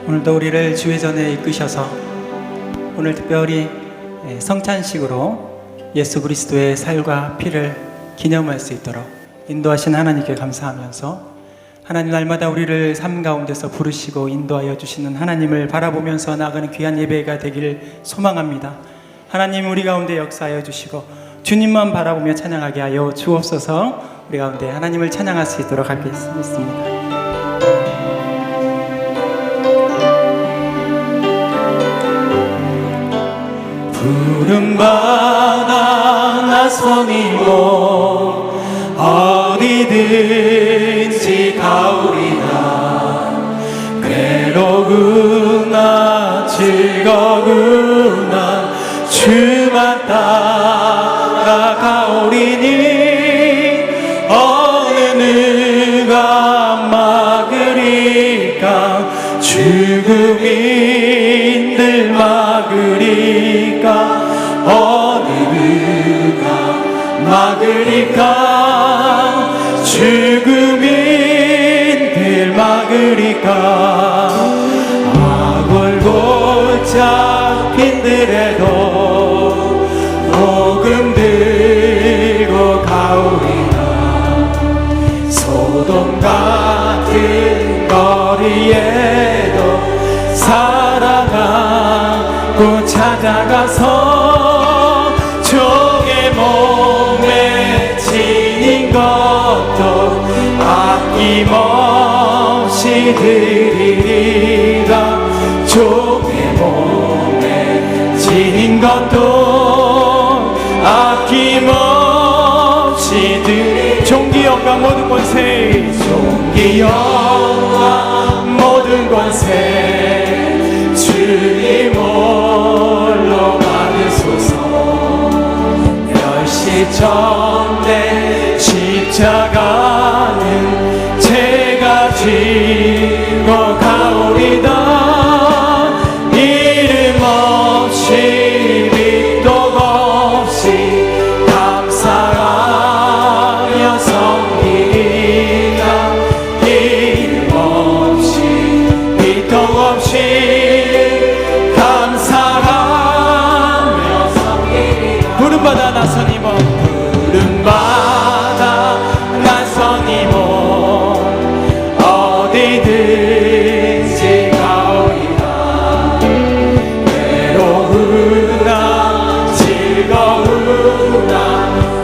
오늘도 우리를 주회전에 이끄셔서 오늘 특별히 성찬식으로 예수 그리스도의 살과 피를 기념할 수 있도록 인도하신 하나님께 감사하면서, 하나님 날마다 우리를 삶 가운데서 부르시고 인도하여 주시는 하나님을 바라보면서 나아가는 귀한 예배가 되길 소망합니다. 하나님 우리 가운데 역사하여 주시고 주님만 바라보며 찬양하게 하여 주옵소서. 우리 가운데 하나님을 찬양할 수 있도록 하겠습니다. 푸른바다 나서니모 어디든지 가오리나, 괴로구나 즐거구나 주만 따라가오리니, 어느 누가 막으리까 죽음인들 막으리까, 어느 누가 막으리까 죽음인들 막으리까. 악골고 잡힌들에도 복음 들고 가오리나, 소돔 같은 거리에도 사랑하고 찾아가서 종의 몸에 지닌 것도 아낌없이 드리리라. 종의 몸에 지닌 것도 아낌없이 드리리라. 종기 영광 모든 권세, 종기 영광 모든 권세 주님 홀로 받으소서. 멸시전대 십자가는 제가 지고 가오리다. 이름 없이 빛도 없이 감사하며 섬기리라. 이름 없이 빛도 없이 감사하며 섬기리라. 푸른바다 나서니모, 푸른바다 나서니모 어디든지 가오리나, 외로우나 즐거우나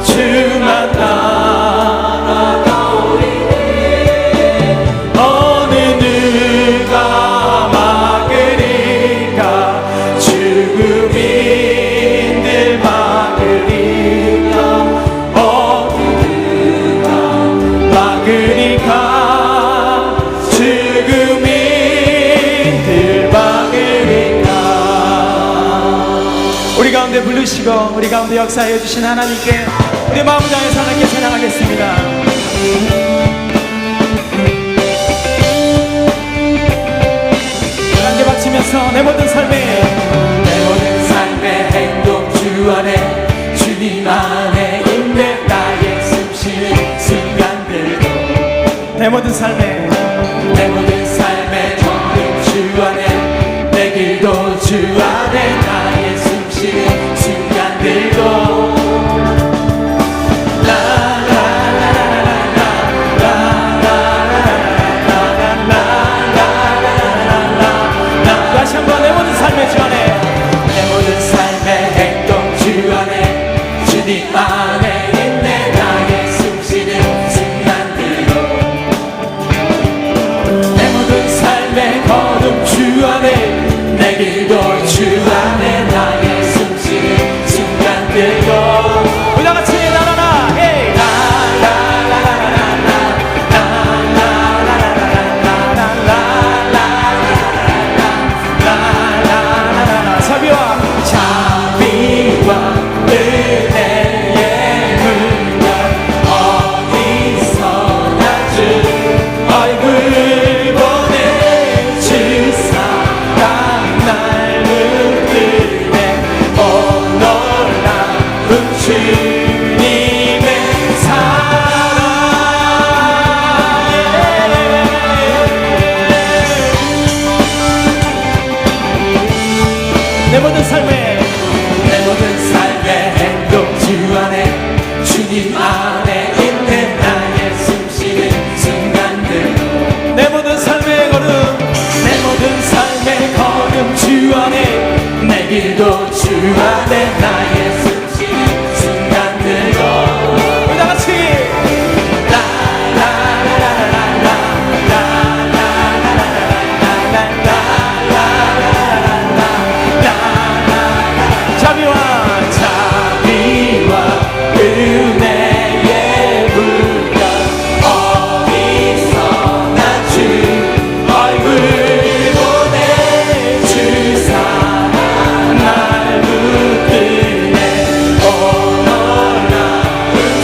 주만 따라가오리니, 어느 누가 막으리까 죽음인들 막으리까, 어느 누가 막으리까 죽음인들 막으리까. 우리 가운데 부르시고 우리 가운데 역사해 주신 하나님께 우리 마음을 다해서 하나님께 찬양하겠습니다. 함께 바치면서 내 모든 삶의 행동 주 안에, 주님 안에 있는 나의 숨쉬는 순간들도, 내 모든 삶의 행동 주 안에, 내 길도 주 안에, 나의 숨쉬는 순간들도 다시 한번 내 모든 삶의 주 안에, 내 모든 삶의 행동 주 안에, 주님 안에 있네 나의 숨쉬는 순간들도, 내 안에 나의 숨쉬는 순간들도 우리 다같이 자비와 은혜의 물결 어디서나 주 얼굴 보내 주 사랑 날 붙드네 놀라운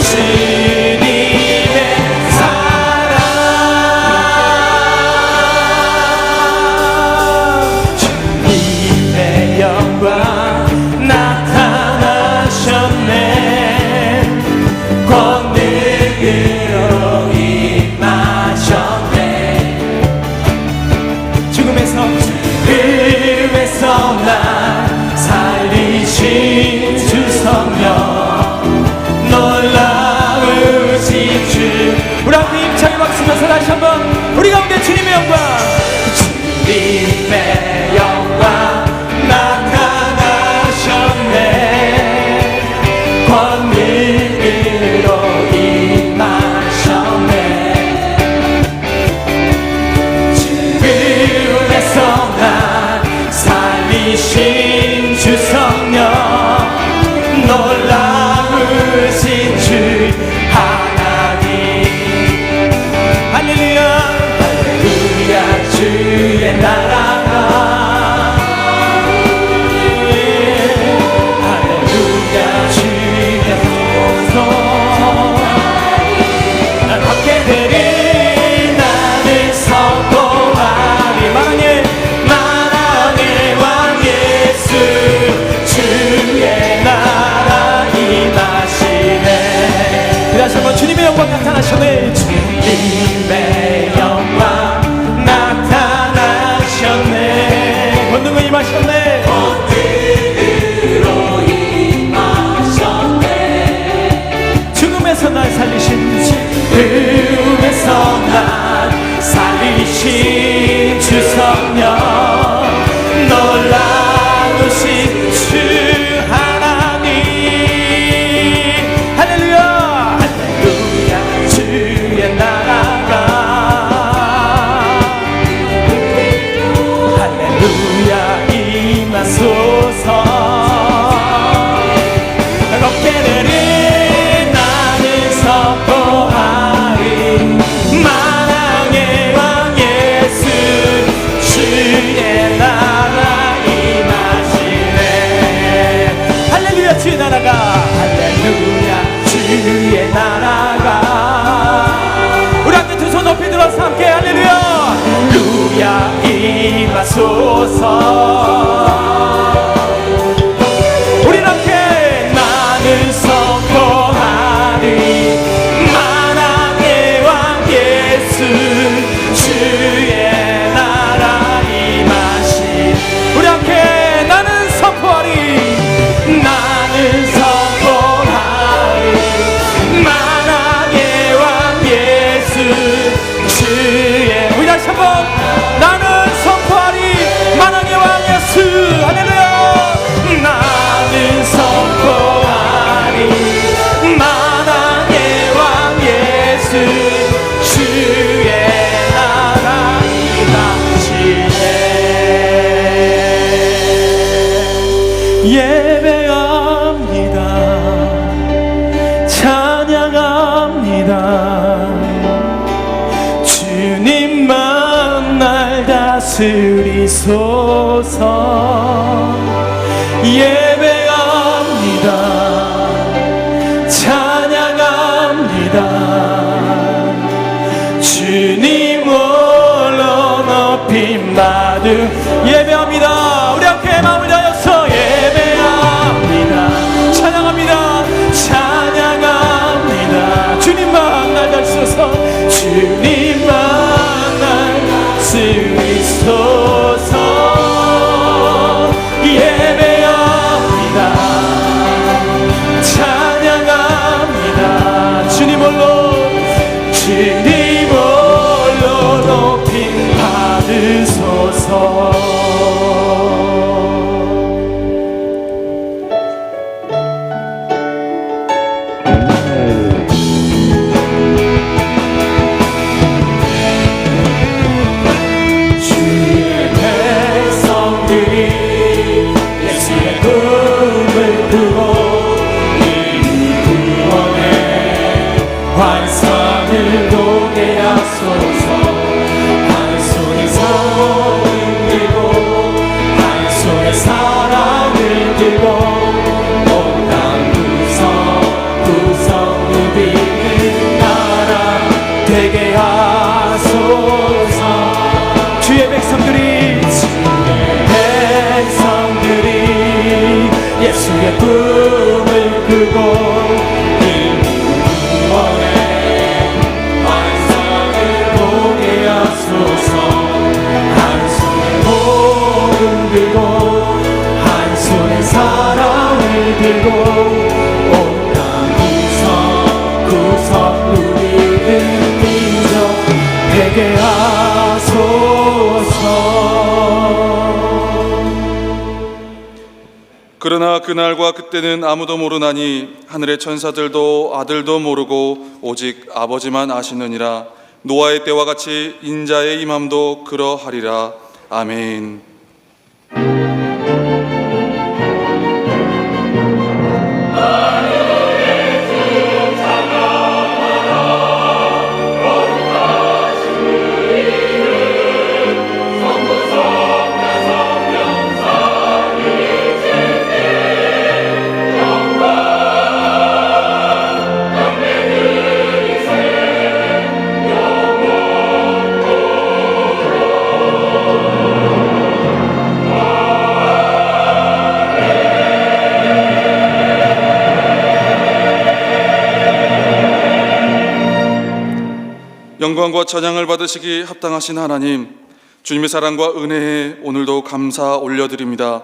주님의 사랑 주님의 영광 나타나셨네 권능으로 임하셨네 죽음에서 날 살리신 주 성령 놀라우신 주 우리 함께 힘차게 박수면서 다시 한번 우리 가운데 주님의 영광 주님의 영광 나타나셨네 권능으로 임하셨네 죽음에서 날 살리신 주 성령 놀라우신 주 하나님 할렐루야 할렐루야 주의 나라가 할렐루야 주의 소속 날 받게 되리 나를 선포하리 만왕의 왕 예수 주의 나라 임하시네 다시 한번 주님의 영광 나타나셨네 주님의 영광 나타나셨네 권능을 임하셨네 권능으로 임하셨네 죽음에서 날 살리신 죽음에서 날 살리신 주 성령 놀라우신 주 하나님 할렐루야 할렐루야 주의 나라가 할렐루야 임하소서 걷게 되리 나는 선포하리 만왕의 왕 예수 주의 나라 임하시네 할렐루야 주의 나라가 할렐루야 주의 나라가 우리 함께 두 손 높이 들어서 함께 할렐루야 할렐루야 임하소서 우리 함께 나는 선포하리 만왕의 왕 예수 주의 나라 임하신 우리 함께 나는 선포하리 나는 선포하리 만왕의 왕 예수 주의 우리 다시 한번 나는 선포하리 만왕의 왕 예수 할렐루야 나는 선포하리 만왕의 왕 예수 주의 나라 임하시네 예배합니다 찬양합니다 주님만 날 다스리소서 예배합니다 찬양합니다 주님 홀로 높임 받음 예배합니다 우리 함께 마음을 다하여서 예배합니다 찬양합니다 찬양합니다 주님만 날 다스리소서 주님만 날 다스리소서 예배합니다 찬양합니다 주님 홀로 높임 받으소서 들고 한 손에 사랑을 들고 온 땅 구석구석 누리는 민족 되게 하소서. 그러나 그날과 그때는 아무도 모르나니 하늘의 천사들도 아들도 모르고 오직 아버지만 아시느니라. 노아의 때와 같이 인자의 임함도 그러하리라. 아멘. 영광과 찬양을 받으시기 합당하신 하나님, 주님의 사랑과 은혜에 오늘도 감사 올려드립니다.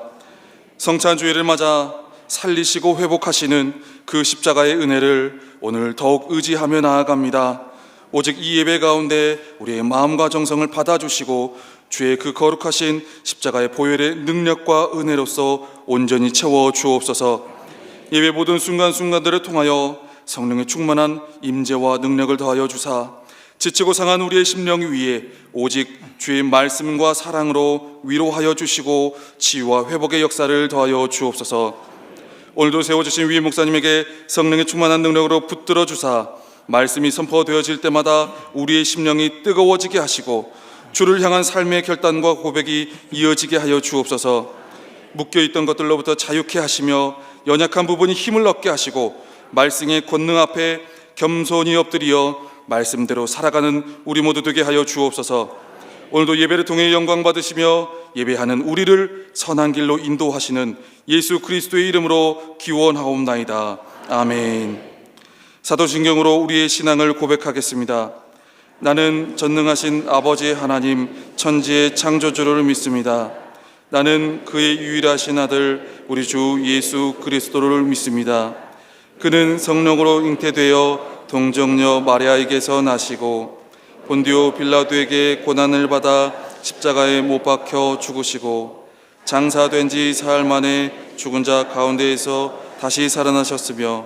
성찬주일을 맞아 살리시고 회복하시는 그 십자가의 은혜를 오늘 더욱 의지하며 나아갑니다. 오직 이 예배 가운데 우리의 마음과 정성을 받아주시고 주의 그 거룩하신 십자가의 보혈의 능력과 은혜로서 온전히 채워 주옵소서. 예배 모든 순간순간들을 통하여 성령의 충만한 임재와 능력을 더하여 주사 지치고 상한 우리의 심령 위에 오직 주의 말씀과 사랑으로 위로하여 주시고 치유와 회복의 역사를 더하여 주옵소서. 오늘도 세워주신 위에 목사님에게 성령의 충만한 능력으로 붙들어 주사 말씀이 선포되어질 때마다 우리의 심령이 뜨거워지게 하시고 주를 향한 삶의 결단과 고백이 이어지게 하여 주옵소서. 묶여있던 것들로부터 자유케 하시며 연약한 부분이 힘을 얻게 하시고 말씀의 권능 앞에 겸손히 엎드려 말씀대로 살아가는 우리 모두 되게 하여 주옵소서. 오늘도 예배를 통해 영광 받으시며 예배하는 우리를 선한 길로 인도하시는 예수 그리스도의 이름으로 기원하옵나이다. 아멘. 사도신경으로 우리의 신앙을 고백하겠습니다. 나는 전능하신 아버지 하나님 천지의 창조주를 믿습니다. 나는 그의 유일하신 아들 우리 주 예수 그리스도를 믿습니다. 그는 성령으로 잉태되어 동정녀 마리아에게서 나시고 본디오 빌라도에게 고난을 받아 십자가에 못 박혀 죽으시고 장사된 지 사흘 만에 죽은 자 가운데에서 다시 살아나셨으며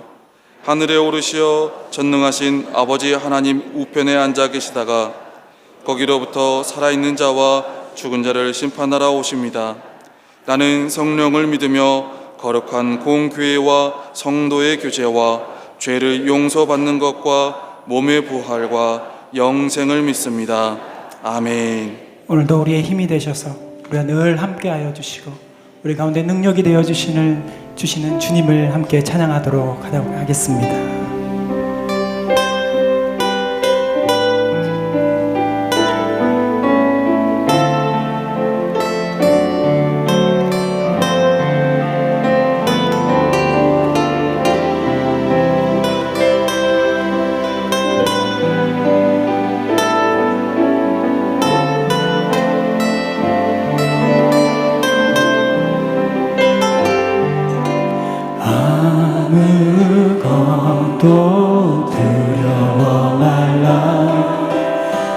하늘에 오르시어 전능하신 아버지 하나님 우편에 앉아 계시다가 거기로부터 살아있는 자와 죽은 자를 심판하러 오십니다. 나는 성령을 믿으며 거룩한 공교회와 성도의 교제와 죄를 용서받는 것과 몸의 부활과 영생을 믿습니다. 아멘. 오늘도 우리의 힘이 되셔서 우리가 늘 함께하여 주시고 우리 가운데 능력이 되어 주시는 주님을 함께 찬양하도록 하겠습니다. 아무것도 두려워 말라.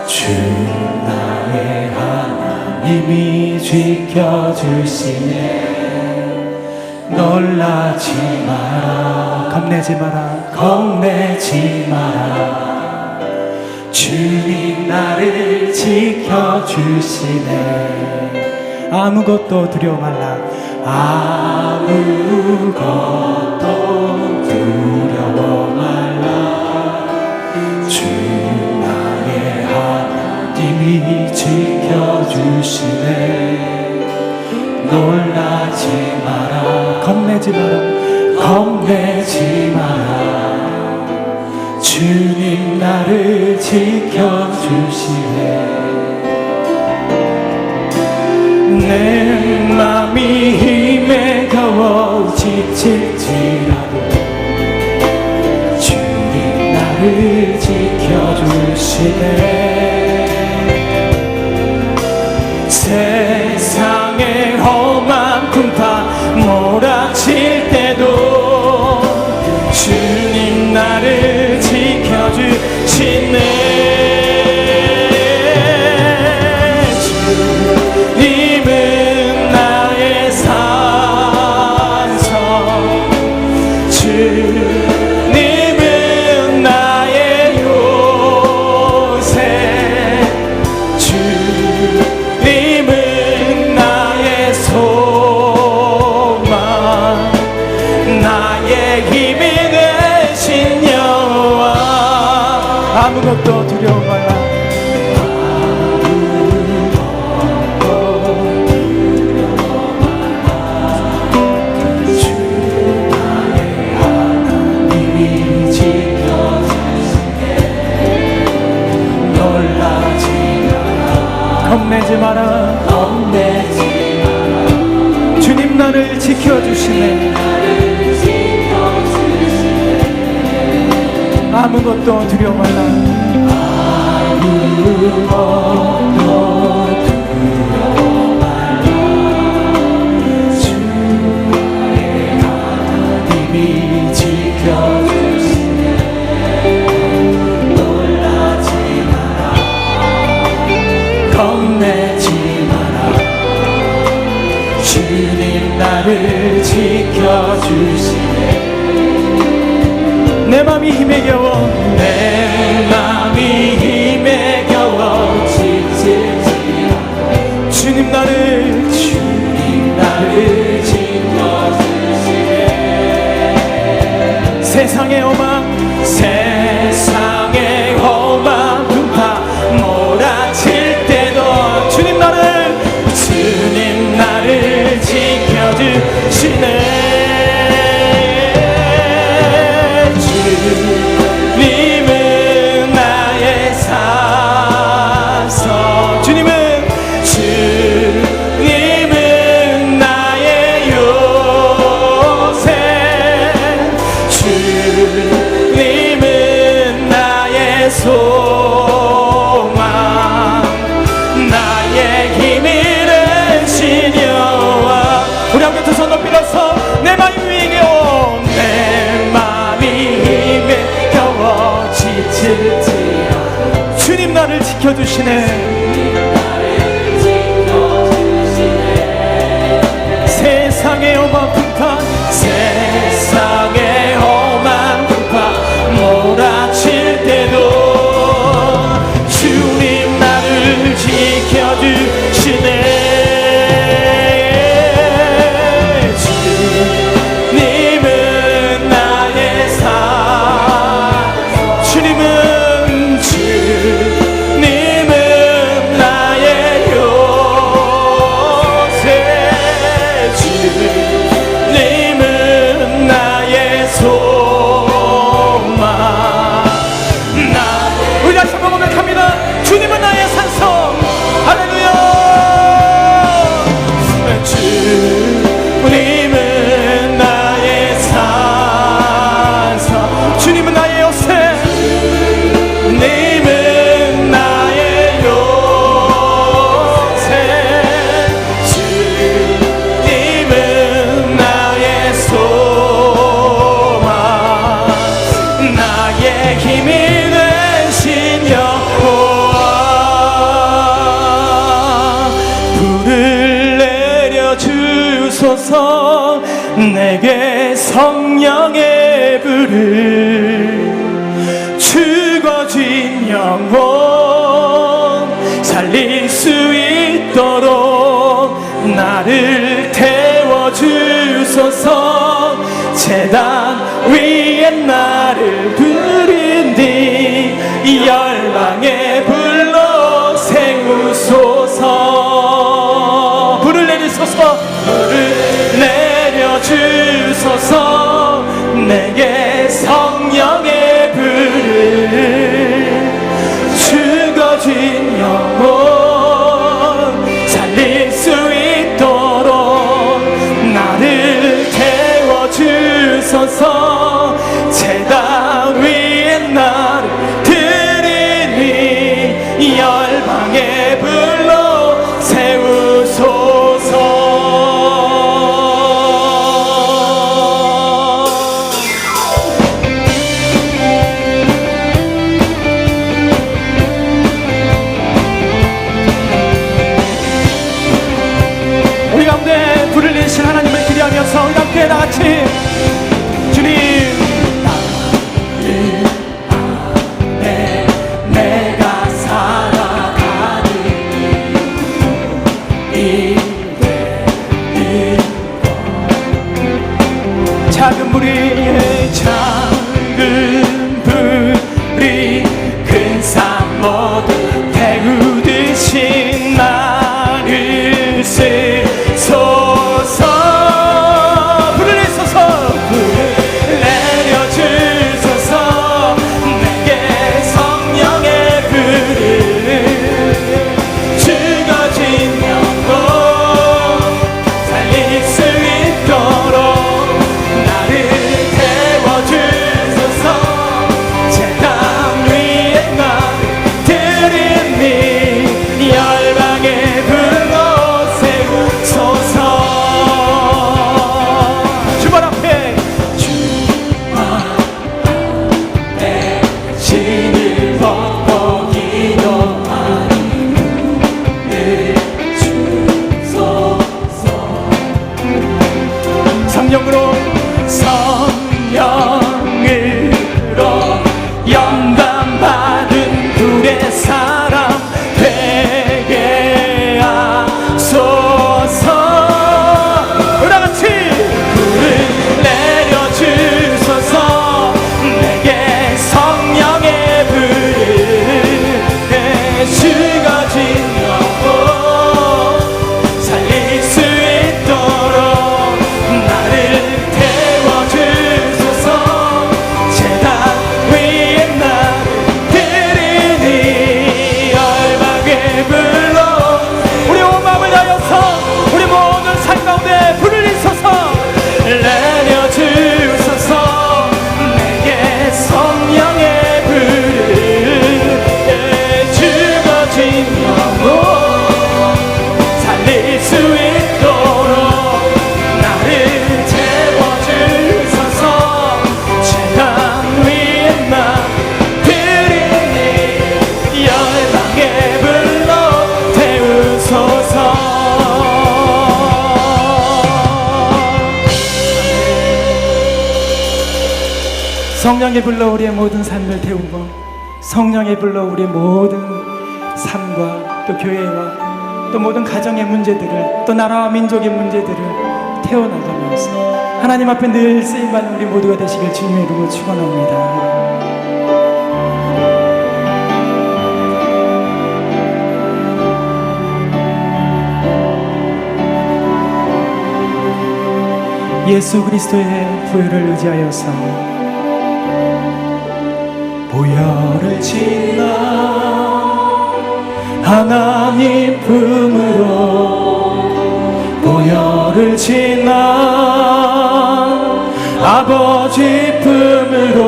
주 나의 하나님이 지켜주시네. 놀라지 마라. 겁내지 마라. 겁내지 마라. 주님 나를 지켜주시네. 아무것도 두려워 말라. 아무것도 두려워 말라. 주 나의 하나님이 지켜주시네. 놀라지 마라. 겁내지 마라. 겁내지 마라. 주님 나를 지켜주시네. 내 맘이 힘에 겨워 지칠지라도 주님 나를 지켜주시네. 세상의 험한 아무것도 두려워 말라. 겁내지 마라. 주님 나를 지켜주시네. 아무것도 두려워 말라. 아무것도 두려워 말라. 주 나의 하나님이 지켜주시네. 놀라지 마라. 겁내지 마라. 주님 나를 지켜주시네. 내 맘이 힘에 겨워, 내 맘이 힘에 겨워 지치지 않아. 주님 나를 지켜주시네. 세상의 험한 분파 몰아칠 때도 주님 나를 지켜주시네. 주님은 나의 산성, 주님은 나의 요새, 주님은 나의 소망, 나의 힘이 되신 여호와. 우리 함께 두 손 높이 들어서 내 맘이 힘에 겨워, 내 맘이 힘에 겨워 지칠지 않아. 주님 나를 지켜주시네. 세상의 험한 풍파, 세상의 험한 풍파 몰아칠 때도 주님 나를 지켜주시네. 주님은 나의 산, 주님은 나의 요새, 주님은 나의 소망. 우리 다시 한번 고백합니다. 주님은 나의 산성. 할렐루야. 주님은 나의 산성, 주님은 나의 요새, 주님은 나의 요새, 주님은 나의 소망, 나의 힘이 되신 여호와. 불을 내려주소서. 내게 성령의 불을, 죽어진 영혼 살릴 수 있도록 나를 태워주소서. 제단 위에 나를 부르니 열방의 불로 세우소서. 불을 내리소서. 불을 내려주소서. 내게 성령의 불을, 죽어진 영혼 살릴 수 있도록 나를 태워주소서. 제단 위에 나를 드리니 열방의 불로 세우소서. 우리 가운데 불을 내리신 하나님을 기대하면서 우리 함께 다같이 주님 안에 내가 살아가는 이 되는 것. 작은 불이 큰 성령이 불러 우리의 모든 삶을 태우고 성령이 불러 우리의 모든 삶과 또 교회와 또 모든 가정의 문제들을 또 나라와 민족의 문제들을 태워나가면서 하나님 앞에 늘 쓰임받는 우리 모두가 되시길 주님의 이름으로 축원합니다. 예수 그리스도의 보혈을 의지하여서 보혈을 지나 하나님 품으로 보혈을 지나 아버지 품으로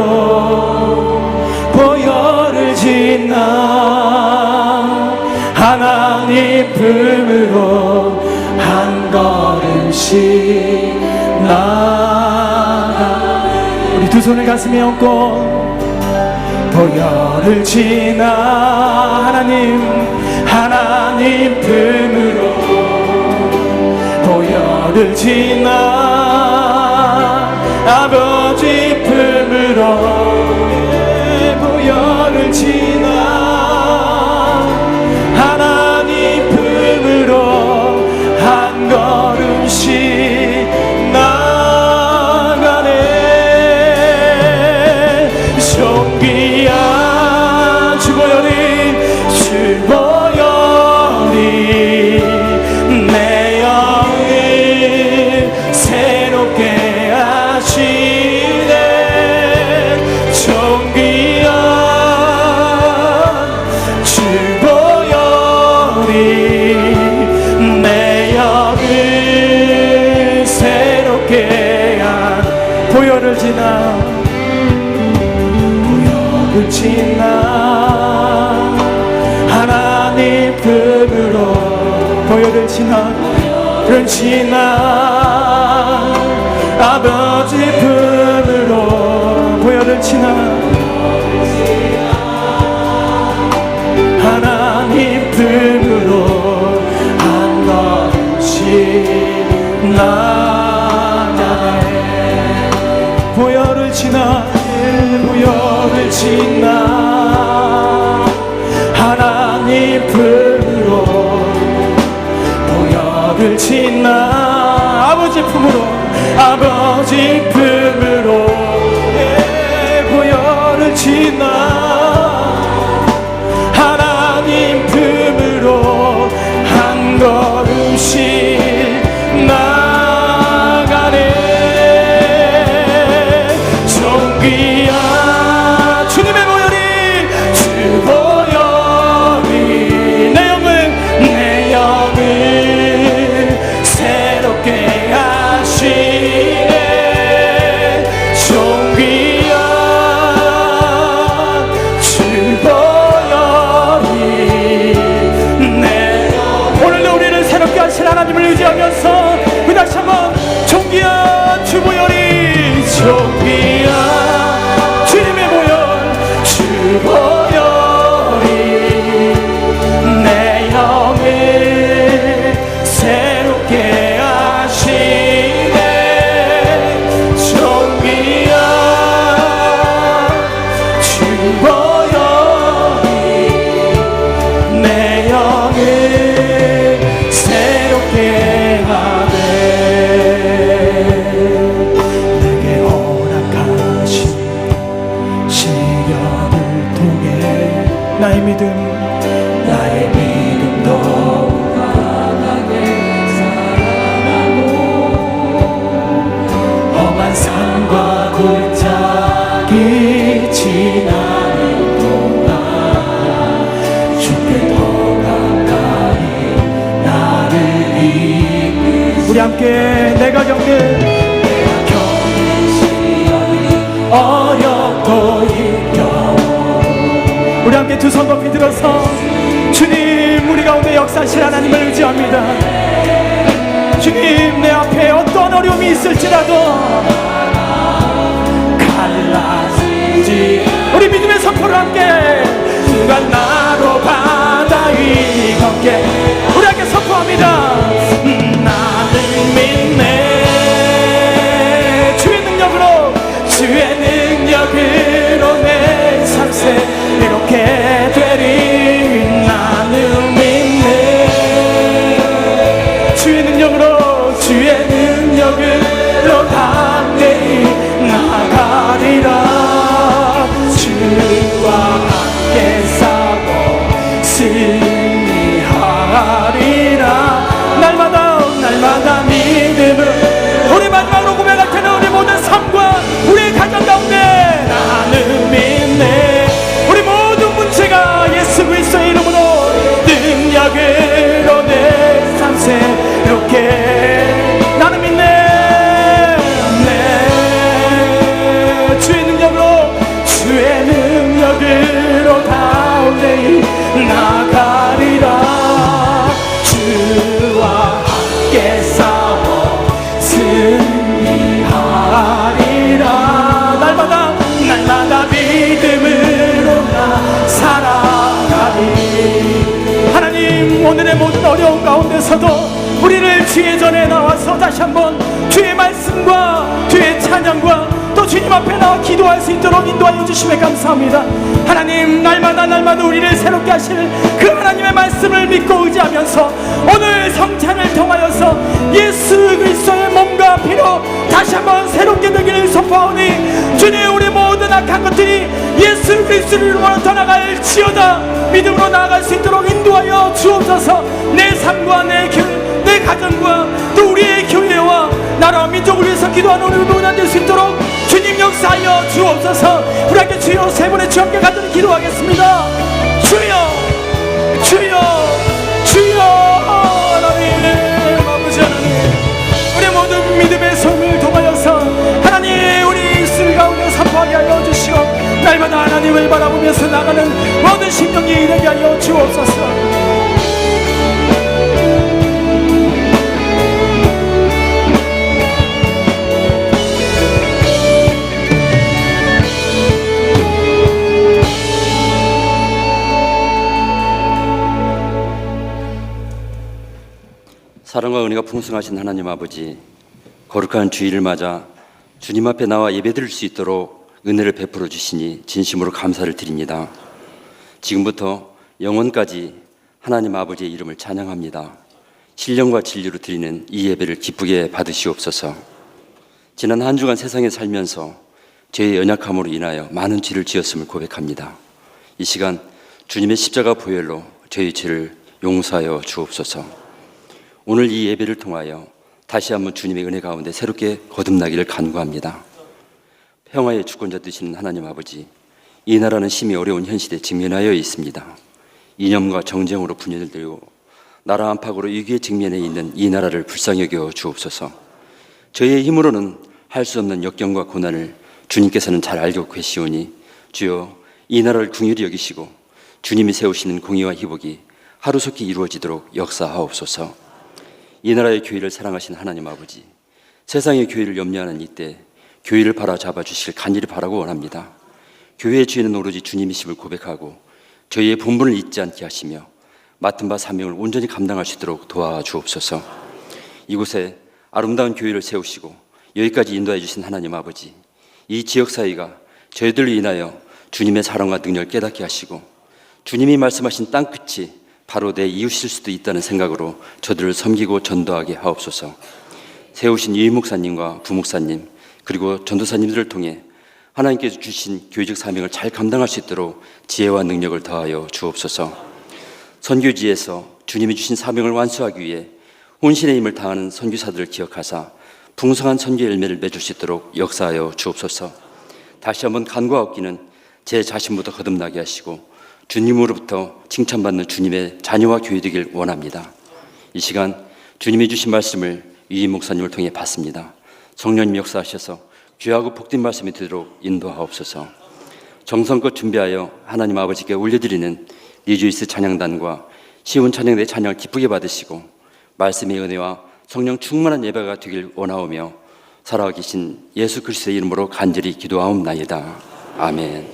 보혈을 지나 하나님 품으로 한 걸음씩 나아가 우리 두 손을 가슴에 얹고 보혈을 지나 하나님 품으로 보혈을 지나 아버지 품으로 보혈을 지나 하나님 품으로 한 걸음씩 존귀한 주보혈이 내 영을 새롭게 하시네. 존귀한 주보혈이 내 영을 새롭게 한 보혈을 지나 하나님 품으로 보혈을 지나 아버지 품으로 보혈을 지나 하나님 품으로 한 걸음씩 나가네. 보혈을 지나 하나님 품으로 보혈을 지나 아버지 품으로 보혈을 지나 하나님 품으로 한 걸음씩 나가네. 존귀한 주님의 보혈이 주보혈이 내 영을 새롭게 하시네. 존귀한 주보혈이 오늘도 우리를 새롭게 하신 하나님을 의지하면서 그 다시 한번 존귀한 주보혈이 주님의 보혈이 내 영을 새롭게 하시네. 존귀한 주보혈이 내 영을 새롭게 하네. 내게 허락하신 시련을 통해 나의 믿음 더욱 강하게 살아가고 험한 산과 골짜기 지나는 동안 주께 더 가까이 나를 이끄시네. 우리 함께 내가 겪는 어렵고 힘겨워 우리 함께 두 손 높이 들어서 주님 우리 가운데 역사하실 하나님을 의지합니다. 주님 내 앞에 어떤 어려움이 있을지라도 갈라지지 우리 믿음의 선포를 함께 누가 나로 바다 위 걷게 우리 함께 선포합니다. 나는 믿네 주의 능력을 길로 담대히 나가리라. 주와 함께 싸워 승리하리라. 날마다 믿음을, 우리 마지막으로 고백할 때는 우리 모든 삶과 우리 가정 가운데 나는 믿네. 우리 모든 문제가 예수 그리스도의 이름으로 능력으로 내 삶 새롭게 나는 믿네. 네. 주의 능력으로 가운데 나가리라. 주와 함께 싸워 승리하리라. 날마다 믿음으로 나 살아가리. 하나님, 오늘의 모든 어려움 가운데서도 우리를 주의 전에 나와서 다시 한번 주의 말씀과 주의 찬양과 또 주님 앞에 나와 기도할 수 있도록 인도하여 주심에 감사합니다. 하나님, 날마다 우리를 새롭게 하실 그 하나님의 말씀을 믿고 의지하면서 오늘 성찬을 통하여서 예수 그리스도의 몸과 피로 다시 한번 새롭게 되기를 선포하오니, 주님, 우리 모든 악한 것들이 예수 그리스도를 원하여 떠나갈지어다. 믿음으로 나아갈 수 있도록 인도하여 주옵소서. 내 삶과 내 가정과 또 우리의 교회와 나라와 민족을 위해서 기도하는 우리 모두가 될 수 있도록 주님 역사하여 주옵소서. 우리 함께 주여 세 번의 주 함께 간절히 기도하겠습니다. 주여 하나님, 아버지 하나님, 우리 모든 믿음의 손을 통하여서 하나님 우리 입술 가운데 선포하게 하여 주시고, 날마다 하나님을 바라보면서 나가는 모든 심령이 되게 하여 주옵소서. 사랑과 은혜가 풍성하신 하나님 아버지, 거룩한 주일을 맞아 주님 앞에 나와 예배드릴 수 있도록 은혜를 베풀어 주시니 진심으로 감사를 드립니다. 지금부터 영원까지 하나님 아버지의 이름을 찬양합니다. 신령과 진리로 드리는 이 예배를 기쁘게 받으시옵소서. 지난 한 주간 세상에 살면서 죄의 연약함으로 인하여 많은 죄를 지었음을 고백합니다. 이 시간 주님의 십자가 보혈로 저희 죄를 용서하여 주옵소서. 오늘 이 예배를 통하여 다시 한번 주님의 은혜 가운데 새롭게 거듭나기를 간구합니다. 평화의 주권자 되시는 하나님 아버지, 이 나라는 심히 어려운 현실에 직면하여 있습니다. 이념과 정쟁으로 분열을 들고 나라 안팎으로 위기에 직면해 있는 이 나라를 불쌍히 여겨 주옵소서. 저희의 힘으로는 할 수 없는 역경과 고난을 주님께서는 잘 알고 계시오니, 주여 이 나라를 긍휼히 여기시고 주님이 세우시는 공의와 희복이 하루속히 이루어지도록 역사하옵소서. 이 나라의 교회를 사랑하신 하나님 아버지, 세상의 교회를 염려하는 이때 교회를 바라잡아 주실 간절히 바라고 원합니다. 교회의 주인은 오로지 주님이심을 고백하고 저희의 본분을 잊지 않게 하시며 맡은 바 사명을 온전히 감당할 수 있도록 도와주옵소서. 이곳에 아름다운 교회를 세우시고 여기까지 인도해 주신 하나님 아버지, 이 지역사회가 저희들로 인하여 주님의 사랑과 능력을 깨닫게 하시고 주님이 말씀하신 땅끝이 바로 내 이웃일 수도 있다는 생각으로 저들을 섬기고 전도하게 하옵소서. 세우신 이 목사님과 부목사님 그리고 전도사님들을 통해 하나님께서 주신 교회적 사명을 잘 감당할 수 있도록 지혜와 능력을 더하여 주옵소서. 선교지에서 주님이 주신 사명을 완수하기 위해 혼신의 힘을 다하는 선교사들을 기억하사 풍성한 선교 열매를 맺을 수 있도록 역사하여 주옵소서. 다시 한번 간구하옵기는 제 자신부터 거듭나게 하시고 주님으로부터 칭찬받는 주님의 자녀와 교회 되길 원합니다. 이 시간 주님이 주신 말씀을 이 목사님을 통해 받습니다. 성령님 역사하셔서 귀하고 복된 말씀이 되도록 인도하옵소서. 정성껏 준비하여 하나님 아버지께 올려드리는 리주이스 찬양단과 시온 찬양대 찬양을 기쁘게 받으시고 말씀의 은혜와 성령 충만한 예배가 되길 원하오며 살아계신 예수 그리스도의 이름으로 간절히 기도하옵나이다. 아멘.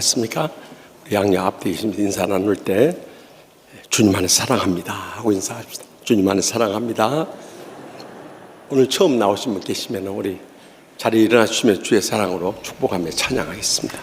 않습니까? 양옆 앞에 계신 인사 나눌 때 주님 안에 사랑합니다 하고 인사합시다. 주님 안에 사랑합니다. 오늘 처음 나오신 분 계시면 우리 자리에 일어나 주시면 주의 사랑으로 축복하며 찬양하겠습니다.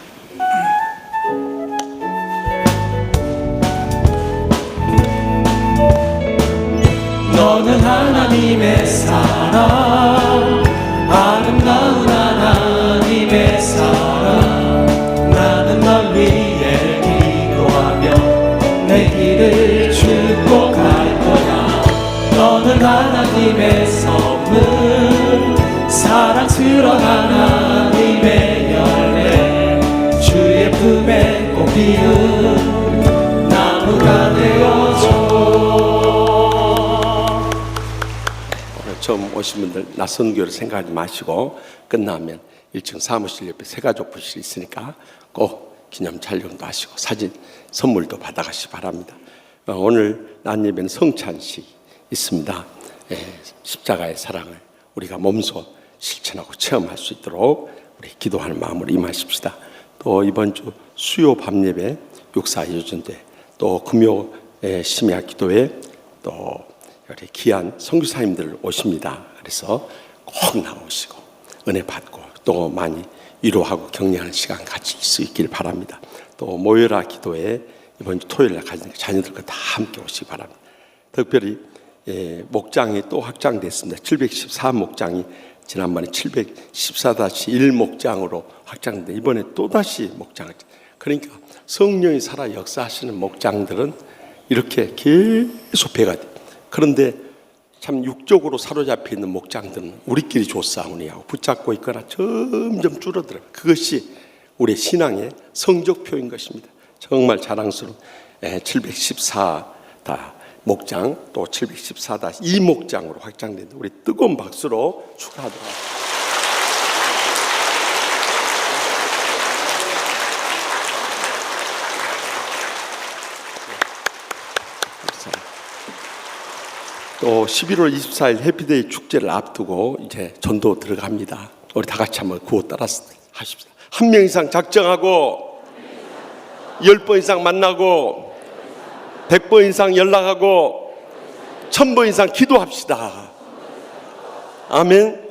너는 하나님의 사랑, 아름다운 하나님의 사랑. 나는 널 위해 기도하며 내 길을 축복할 거야. 너는 하나님의 선물, 사랑스러운 하나님의 열매, 주의 품에 꽃 피운 나무가 되어줘. 처음 오신 분들 낯선 교회를 생각하지 마시고 끝나면 1층 사무실 옆에 새가족 부실 있으니까 꼭 기념 촬영도 하시고 사진 선물도 받아가시기 바랍니다. 오늘 난예배는 성찬식 있습니다. 십자가의 사랑을 우리가 몸소 실천하고 체험할 수 있도록 우리 기도하는 마음으로 임하십시다. 또 이번 주 수요 밤예배 육사유전대, 또 금요 심야 기도회, 또 우리 귀한 선교사님들 오십니다. 그래서 꼭 나오시고 은혜 받고 또 많이 위로하고 격려하는 시간 같이 있을 수 있길 바랍니다. 또 모여라 기도회 이번 주 토요일 날 가진 자녀들과 다 함께 오시기 바랍니다. 특별히 목장이 또 확장됐습니다. 714 목장이 지난번에 714-1 목장으로 확장돼 이번에 또다시 목장을, 그러니까 성령이 살아 역사하시는 목장들은 이렇게 계속 배가 돼. 그런데 참 육적으로 사로잡혀 있는 목장들은 우리끼리 조싸우니 하고 붙잡고 있거나 점점 줄어들어요. 그것이 우리의 신앙의 성적표인 것입니다. 정말 자랑스러운 714 목장, 또 714-2 목장으로 확장된 우리 뜨거운 박수로 축하하도록 하겠습니다. 또 11월 24일 해피데이 축제를 앞두고 이제 전도 들어갑니다. 우리 다 같이 한번 구호 따라서 하십시다. 한 명 이상 작정하고 10번 이상 만나고 100번 이상 연락하고 1000번 이상 기도합시다. 아멘.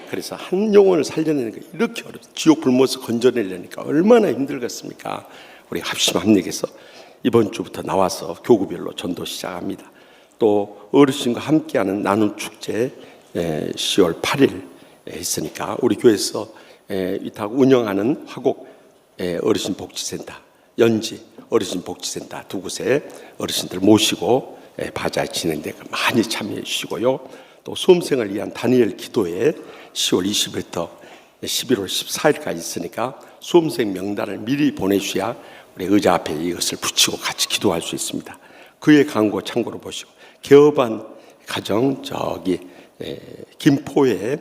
그래서 한 영혼을 살려내는 게 이렇게 어렵다. 지옥 불모서 건져내려니까 얼마나 힘들겠습니까? 우리 합심 합력해서 이번 주부터 나와서 교구별로 전도 시작합니다. 또 어르신과 함께하는 나눔 축제 10월 8일 있으니까 우리 교회에서 위탁 운영하는 화곡 어르신 복지센터, 연지 어르신 복지센터 두 곳에 어르신들 모시고 바자회 진행되고 많이 참여해 주시고요. 또 수험생을 위한 다니엘 기도회 10월 20일부터 11월 14일까지 있으니까 수험생 명단을 미리 보내주셔야 우리 의자 앞에 이것을 붙이고 같이 기도할 수 있습니다. 그의 광고 참고로 보시고, 개업한 가정 저기 김포에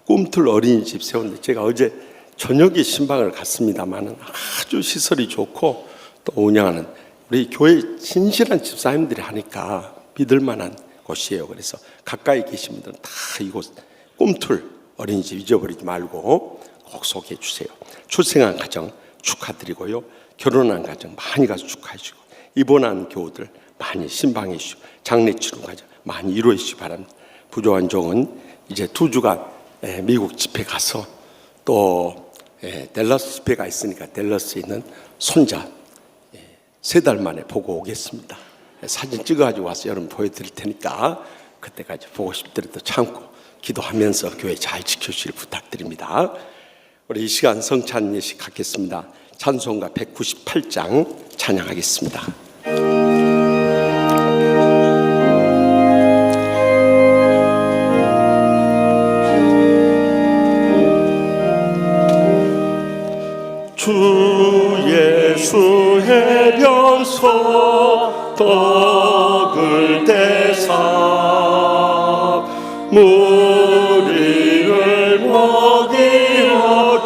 꿈틀 어린이집 세웠는데 제가 어제 저녁에 신방을 갔습니다만 아주 시설이 좋고 또 운영하는 우리 교회 진실한 집사님들이 하니까 믿을 만한 곳이에요. 그래서 가까이 계신 분들은 다 이곳 꿈틀 어린이집 잊어버리지 말고 꼭 소개해 주세요. 출생한 가정 축하드리고요. 결혼한 가정 많이 가서 축하해 주시고, 입원한 교우들 많이 신방해 주시고, 장례 치료 가정 많이 이루어 주시기 바랍니다. 부조한 종은 이제 2주간 미국 집회 가서 또 댈러스 집회가 있으니까 댈러스에 있는 손자 3달 만에 보고 오겠습니다. 사진 찍어가지고 와서 여러분 보여드릴 테니까 그때까지 보고 싶더라도 참고 기도하면서 교회 잘 지켜주시길 부탁드립니다. 우리 이 시간 성찬 예식 갖겠습니다. 찬송가 198장 찬양하겠습니다. 주 예수 해변서 떡을 떼사 무리를 먹이어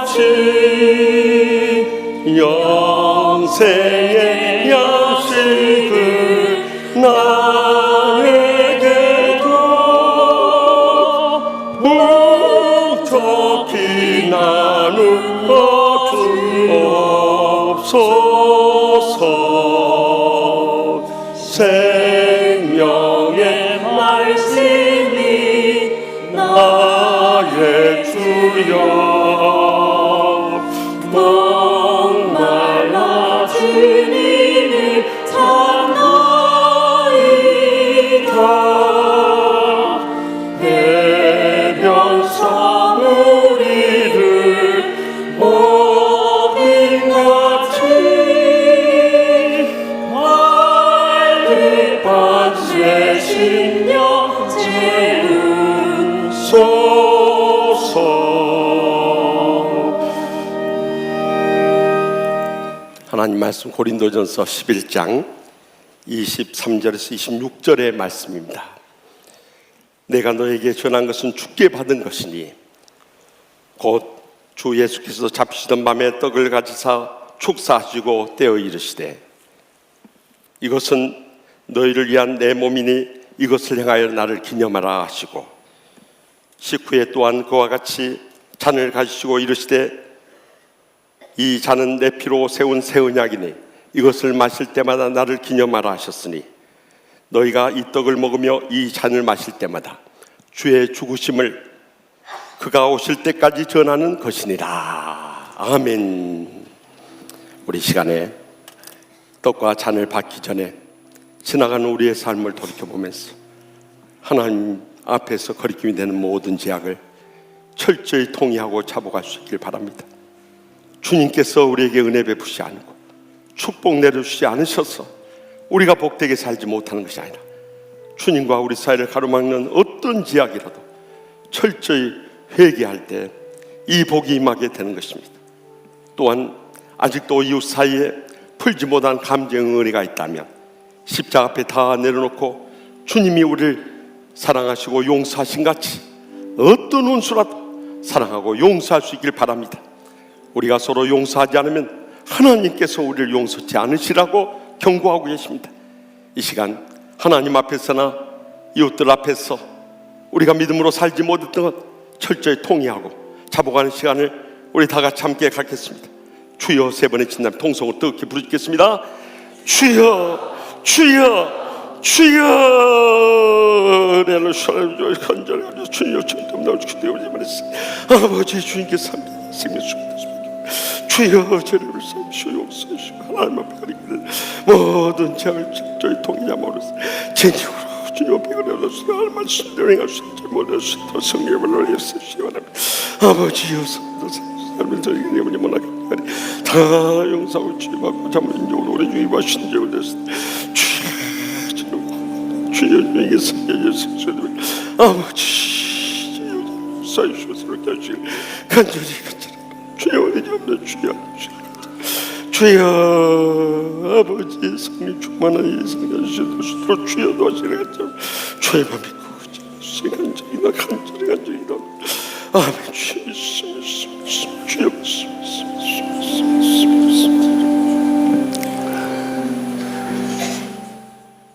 중심같이 영생의 양식을 나에게도 묵적히 나누 주옵소서. 생명의 말씀이 나의 주여, 목말라 주님을 찾나이다. 해변 우리를 어린같이 밝은 반세 신령 채우소서. 하나님 말씀 고린도전서 11장 23절에서 26절의 말씀입니다. 내가 너에게 전한 것은 주께 받은 것이니 곧 주 예수께서 잡히시던 밤에 떡을 가지사 축사하시고 떼어 이르시되 이것은 너희를 위한 내 몸이니 이것을 행하여 나를 기념하라 하시고 식후에 또한 그와 같이 잔을 가지시고 이르시되 이 잔은 내 피로 세운 새 언약이니 이것을 마실 때마다 나를 기념하라 하셨으니 너희가 이 떡을 먹으며 이 잔을 마실 때마다 주의 죽으심을 그가 오실 때까지 전하는 것이니라. 아멘. 우리 시간에 떡과 잔을 받기 전에 지나가는 우리의 삶을 돌이켜보면서 하나님 앞에서 거리낌이 되는 모든 죄악을 철저히 통회하고 자복할 수 있길 바랍니다. 주님께서 우리에게 은혜 베푸시 않고 축복 내려주지 않으셔서 우리가 복되게 살지 못하는 것이 아니라 주님과 우리 사이를 가로막는 어떤 죄악이라도 철저히 회개할 때 이 복이 임하게 되는 것입니다. 또한 아직도 이웃 사이에 풀지 못한 감정의 은혜가 있다면 십자가 앞에 다 내려놓고 주님이 우리를 사랑하시고 용서하신 같이 어떤 원수라도 사랑하고 용서할 수 있길 바랍니다. 우리가 서로 용서하지 않으면 하나님께서 우리를 용서치 않으시라고 경고하고 계십니다. 이 시간 하나님 앞에서나 이웃들 앞에서 우리가 믿음으로 살지 못했던 것 철저히 통회하고 자복하는 시간을 우리 다 같이 함께 갖겠습니다. 주여 세 번의 진남 통성으로 뜨겁게 부르짖겠습니다. 주여 주여 주여. 내가 사람을 간절히 주여 정답나올 주되오지 말했어. 아버지 주님께서 생명 주옵소서. 주여 저를 삼시오 용서하시고 하나님 앞에 가리키는 모든 죄를 철저히 통회함으로 진정으로 주님 앞에 가려서 할 말씀대로 행할 수 있게 몰라주시고 성령을 올려주시기 바랍니다. 아버지 여서도 삶을 저에게 내버려 못하게 다 용서하고 주님하고 잠을 인정으로 우리 주님과 신정을 됐을 때 주여 주님에게 섬겨주시옵소서. 아버지 사이쇼스럽게 하시길 간절히 주여 어디지 없는 주여 아버지 성령 충만한 예수님 주시도록 주여 도와주시는 것처럼 주여만 믿고 간절히 아멘. 주여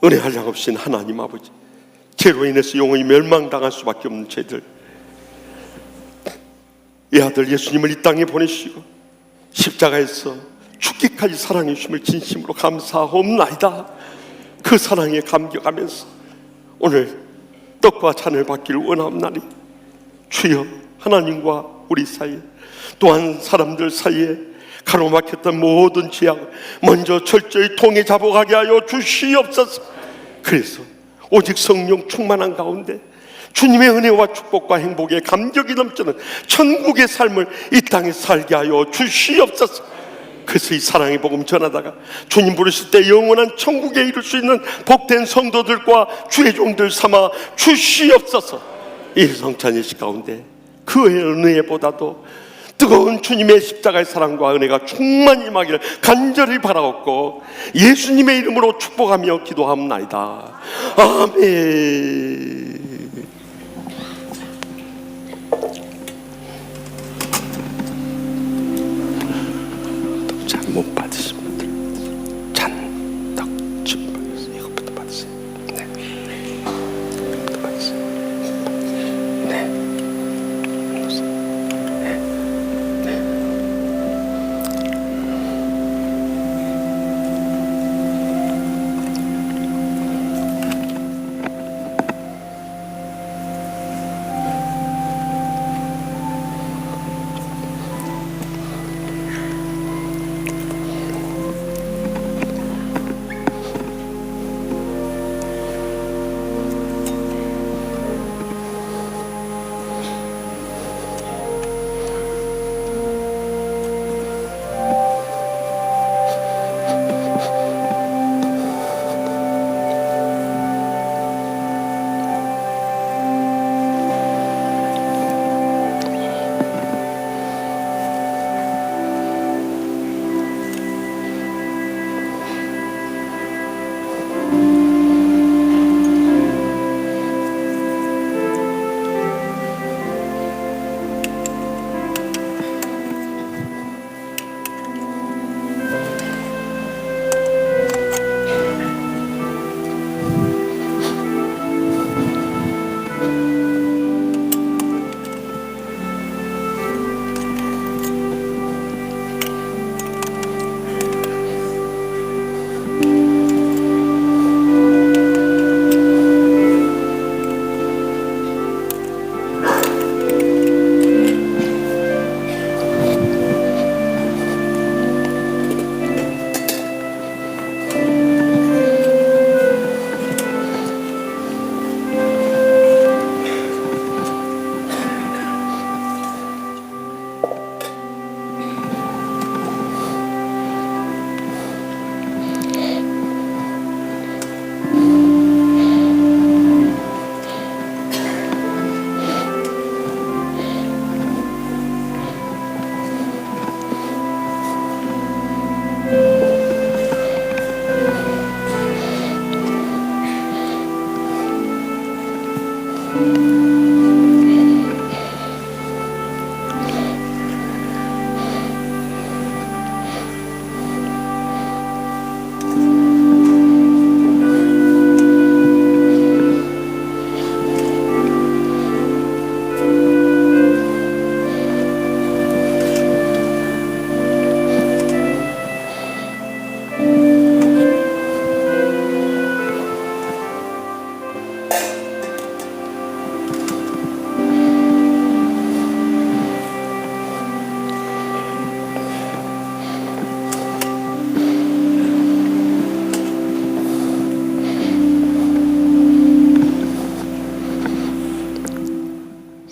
은혜 한량 없인 하나님 아버지, 죄로 인해서 영원히 멸망당할 수밖에 없는 죄들, 이 아들 예수님을 이 땅에 보내시고 십자가에서 죽기까지 사랑해 주심을 진심으로 감사하옵나이다. 그 사랑에 감격하면서 오늘 떡과 잔을 받기를 원하옵나니 주여 하나님과 우리 사이에 또한 사람들 사이에 가로막혔던 모든 죄악 먼저 철저히 통해 자복하게 하여 주시옵소서. 그래서 오직 성령 충만한 가운데 주님의 은혜와 축복과 행복에 감격이 넘치는 천국의 삶을 이 땅에 살게 하여 주시옵소서. 그래서 이 사랑의 복음 전하다가 주님 부르실 때 영원한 천국에 이룰 수 있는 복된 성도들과 주의 종들 삼아 주시옵소서. 이 성찬 예식 가운데 그 은혜보다도 뜨거운 주님의 십자가의 사랑과 은혜가 충만히 임하기를 간절히 바라옵고 예수님의 이름으로 축복하며 기도하옵나이다. 아멘. 잔 못 받으신 분들 잔, 떡, 집 받으세요. 이것부터 받으세요. 네, 이것부터 받으세요. 네, 네, 네.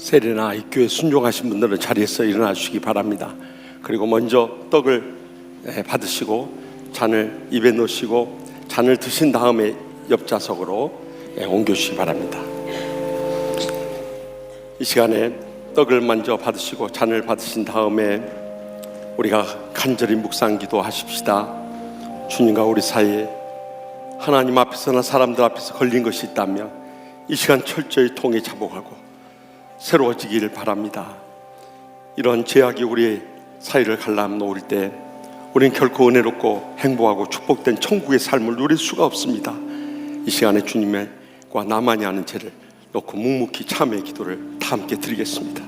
세례나 입교에 순종하신 분들은 자리에서 일어나 주시기 바랍니다. 그리고 먼저 떡을 받으시고 잔을 입에 넣으시고 잔을 드신 다음에 옆좌석으로 옮겨 주시기 바랍니다. 이 시간에 떡을 먼저 받으시고 잔을 받으신 다음에 우리가 간절히 묵상 기도하십시다. 주님과 우리 사이에 하나님 앞에서나 사람들 앞에서 걸린 것이 있다면 이 시간 철저히 통해 자복하고 새로워지기를 바랍니다. 이런 죄악이 우리의 사이를 갈라놓을 때 우리는 결코 은혜롭고 행복하고 축복된 천국의 삶을 누릴 수가 없습니다. 이 시간에 주님과 나만이 아는 죄를 놓고 묵묵히 참회의 기도를 다 함께 드리겠습니다.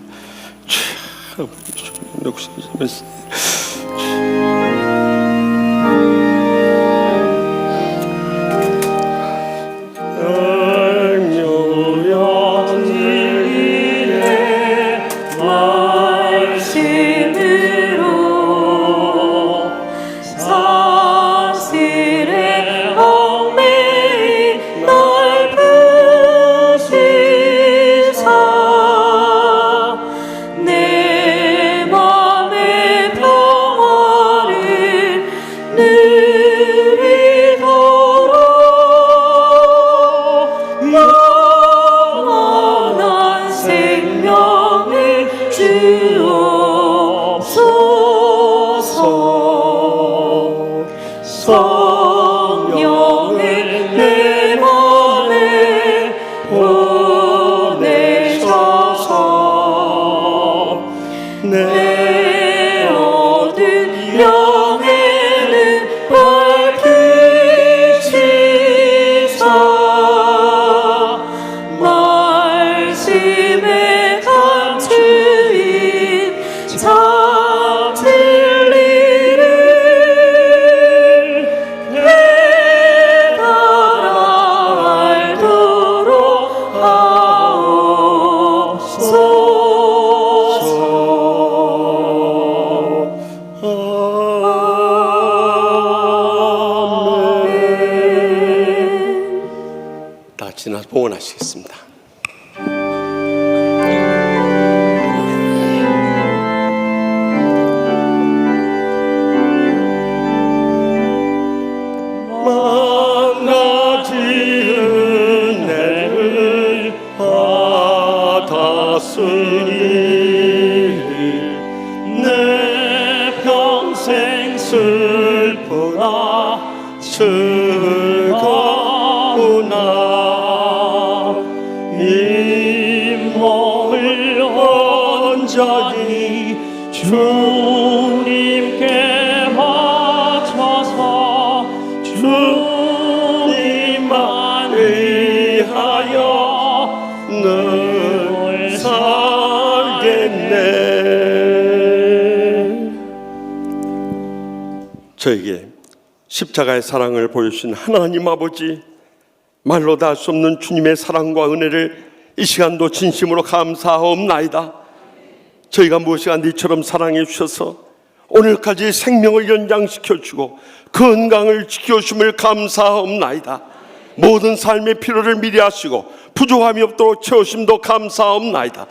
봉헌하시겠습니다. 만나지 은혜를 받았으니 내 평생 슬프나 즐거우나 이 몸을 온전히 주님께 바쳐서 주님만 위하여 늘 살겠네. 저에게 십자가의 사랑을 보여주신 하나님 아버지, 말로 다 할 수 없는 주님의 사랑과 은혜를 이 시간도 진심으로 감사하옵나이다. 저희가 무엇이간 이처럼 사랑해 주셔서 오늘까지 생명을 연장시켜 주고 건강을 지켜주심을 감사하옵나이다. 모든 삶의 필요를 미리 하시고 부족함이 없도록 채우심도 감사하옵나이다.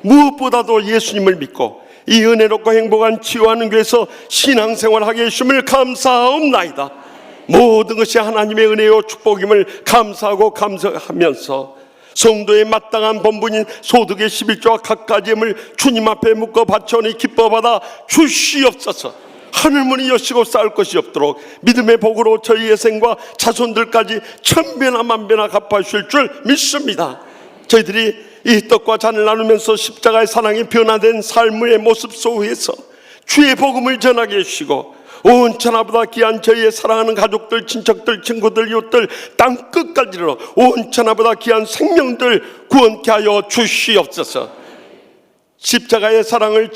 무엇보다도 예수님을 믿고 이 은혜롭고 행복한 치유하는 교회에서 신앙생활하게 해주심을 감사하옵나이다. 모든 것이 하나님의 은혜요 축복임을 감사하고 감사하면서 성도의 마땅한 본분인 소득의 11조와 각가지임을 주님 앞에 묶어 바쳐오니 기뻐받아 주시옵소서. 하늘문이 여시고 쌓을 것이 없도록 믿음의 복으로 저희의 생과 자손들까지 천배나 만배나 갚아주실 줄 믿습니다. 저희들이 이 떡과 잔을 나누면서 십자가의 사랑이 변화된 삶의 모습 속에서 주의 복음을 전하게 해주시고 온 천하보다 귀한 저희의 사랑하는 가족들, 친척들, 친구들, 이웃들 땅 끝까지로 온 천하보다 귀한 생명들 구원케 하여 주시옵소서. 십자가의 사랑을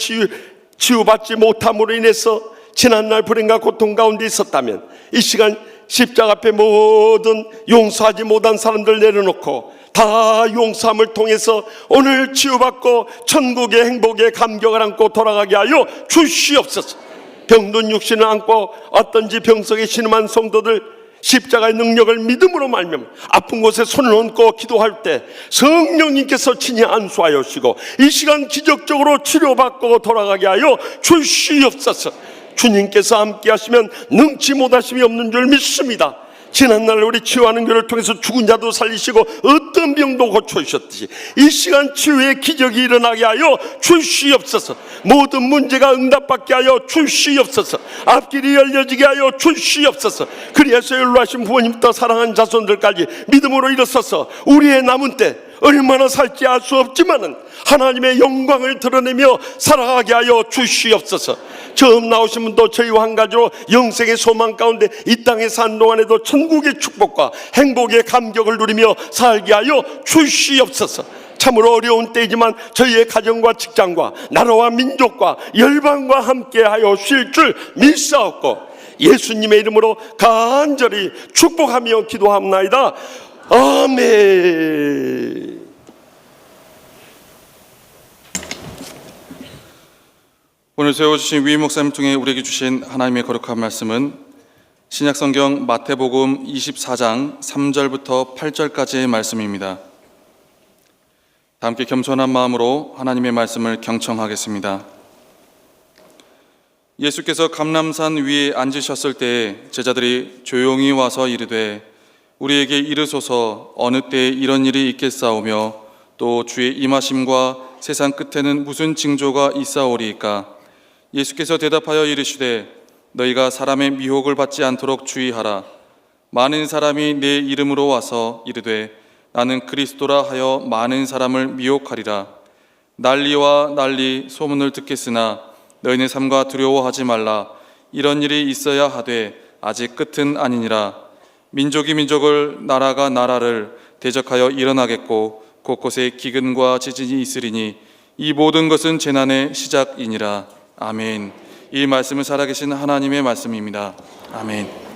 치유받지 못함으로 인해서 지난날 불행과 고통 가운데 있었다면 이 시간 십자가 앞에 모든 용서하지 못한 사람들 내려놓고 다 용서함을 통해서 오늘 치유받고 천국의 행복의 감격을 안고 돌아가게 하여 주시옵소서. 병든 육신을 안고 어떤지 병석에 신음한 성도들 십자가의 능력을 믿음으로 말미암아 아픈 곳에 손을 얹고 기도할 때 성령님께서 친히 안수하여 주시고 이 시간 기적적으로 치료받고 돌아가게 하여 주시옵소서. 주님께서 함께 하시면 능치 못하심이 없는 줄 믿습니다. 지난날 우리 치유하는 교회를 통해서 죽은 자도 살리시고 어떤 병도 고쳐주셨듯이 이 시간 치유의 기적이 일어나게 하여 주시옵소서. 모든 문제가 응답받게 하여 주시옵소서. 앞길이 열려지게 하여 주시옵소서. 그리하여 연로하신 부모님부터 사랑하는 자손들까지 믿음으로 일어서서 우리의 남은 때 얼마나 살지 알 수 없지만은 하나님의 영광을 드러내며 살아가게 하여 주시옵소서. 처음 나오신 분도 저희와 한 가지로 영생의 소망 가운데 이 땅에 산 동안에도 천국의 축복과 행복의 감격을 누리며 살게 하여 주시옵소서. 참으로 어려운 때이지만 저희의 가정과 직장과 나라와 민족과 열방과 함께 하여 쉴 줄 믿사옵고 예수님의 이름으로 간절히 축복하며 기도합나이다. 아멘. 오늘 세워주신 위임 목사님 통해 우리에게 주신 하나님의 거룩한 말씀은 신약성경 마태복음 24장 3절부터 8절까지의 말씀입니다. 다 함께 겸손한 마음으로 하나님의 말씀을 경청하겠습니다. 예수께서 감람산 위에 앉으셨을 때에 제자들이 조용히 와서 이르되 우리에게 이르소서 어느 때에 이런 일이 있겠사오며 또 주의 임하심과 세상 끝에는 무슨 징조가 있사오리이까. 예수께서 대답하여 이르시되 너희가 사람의 미혹을 받지 않도록 주의하라. 많은 사람이 내 이름으로 와서 이르되 나는 그리스도라 하여 많은 사람을 미혹하리라. 난리와 난리 소문을 듣겠으나 너희는 삼가 두려워하지 말라. 이런 일이 있어야 하되 아직 끝은 아니니라. 민족이 민족을 나라가 나라를 대적하여 일어나겠고 곳곳에 기근과 지진이 있으리니 이 모든 것은 재난의 시작이니라. 아멘. 이 말씀은 살아계신 하나님의 말씀입니다. 아멘.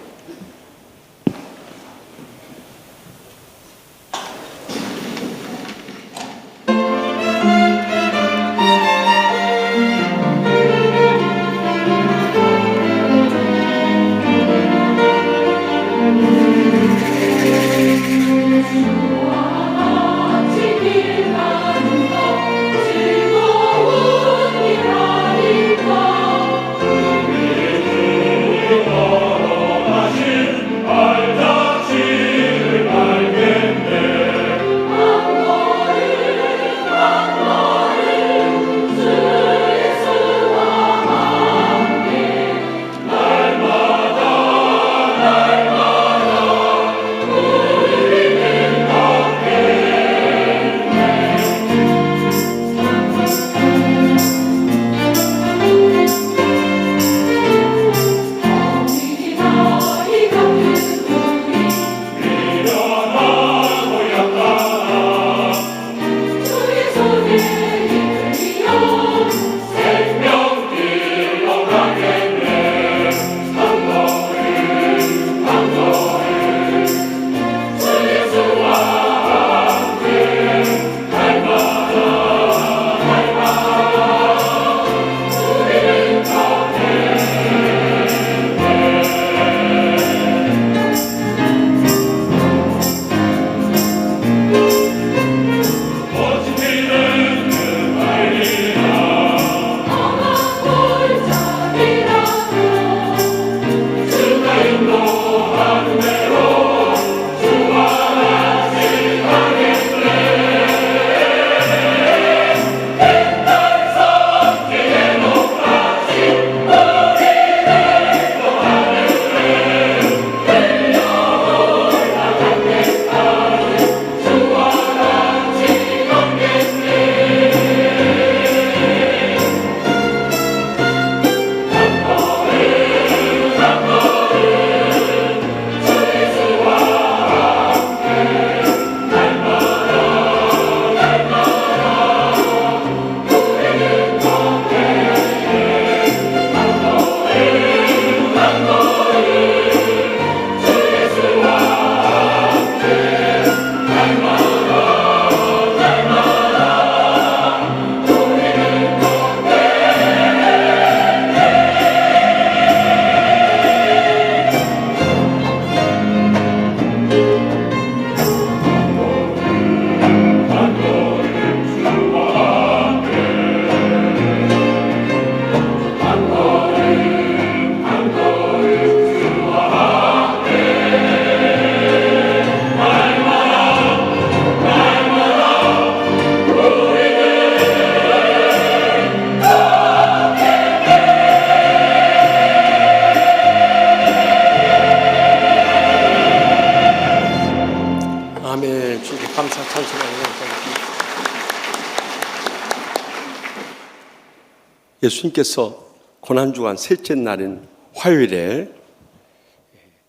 예수님께서 고난주간 셋째 날인 화요일에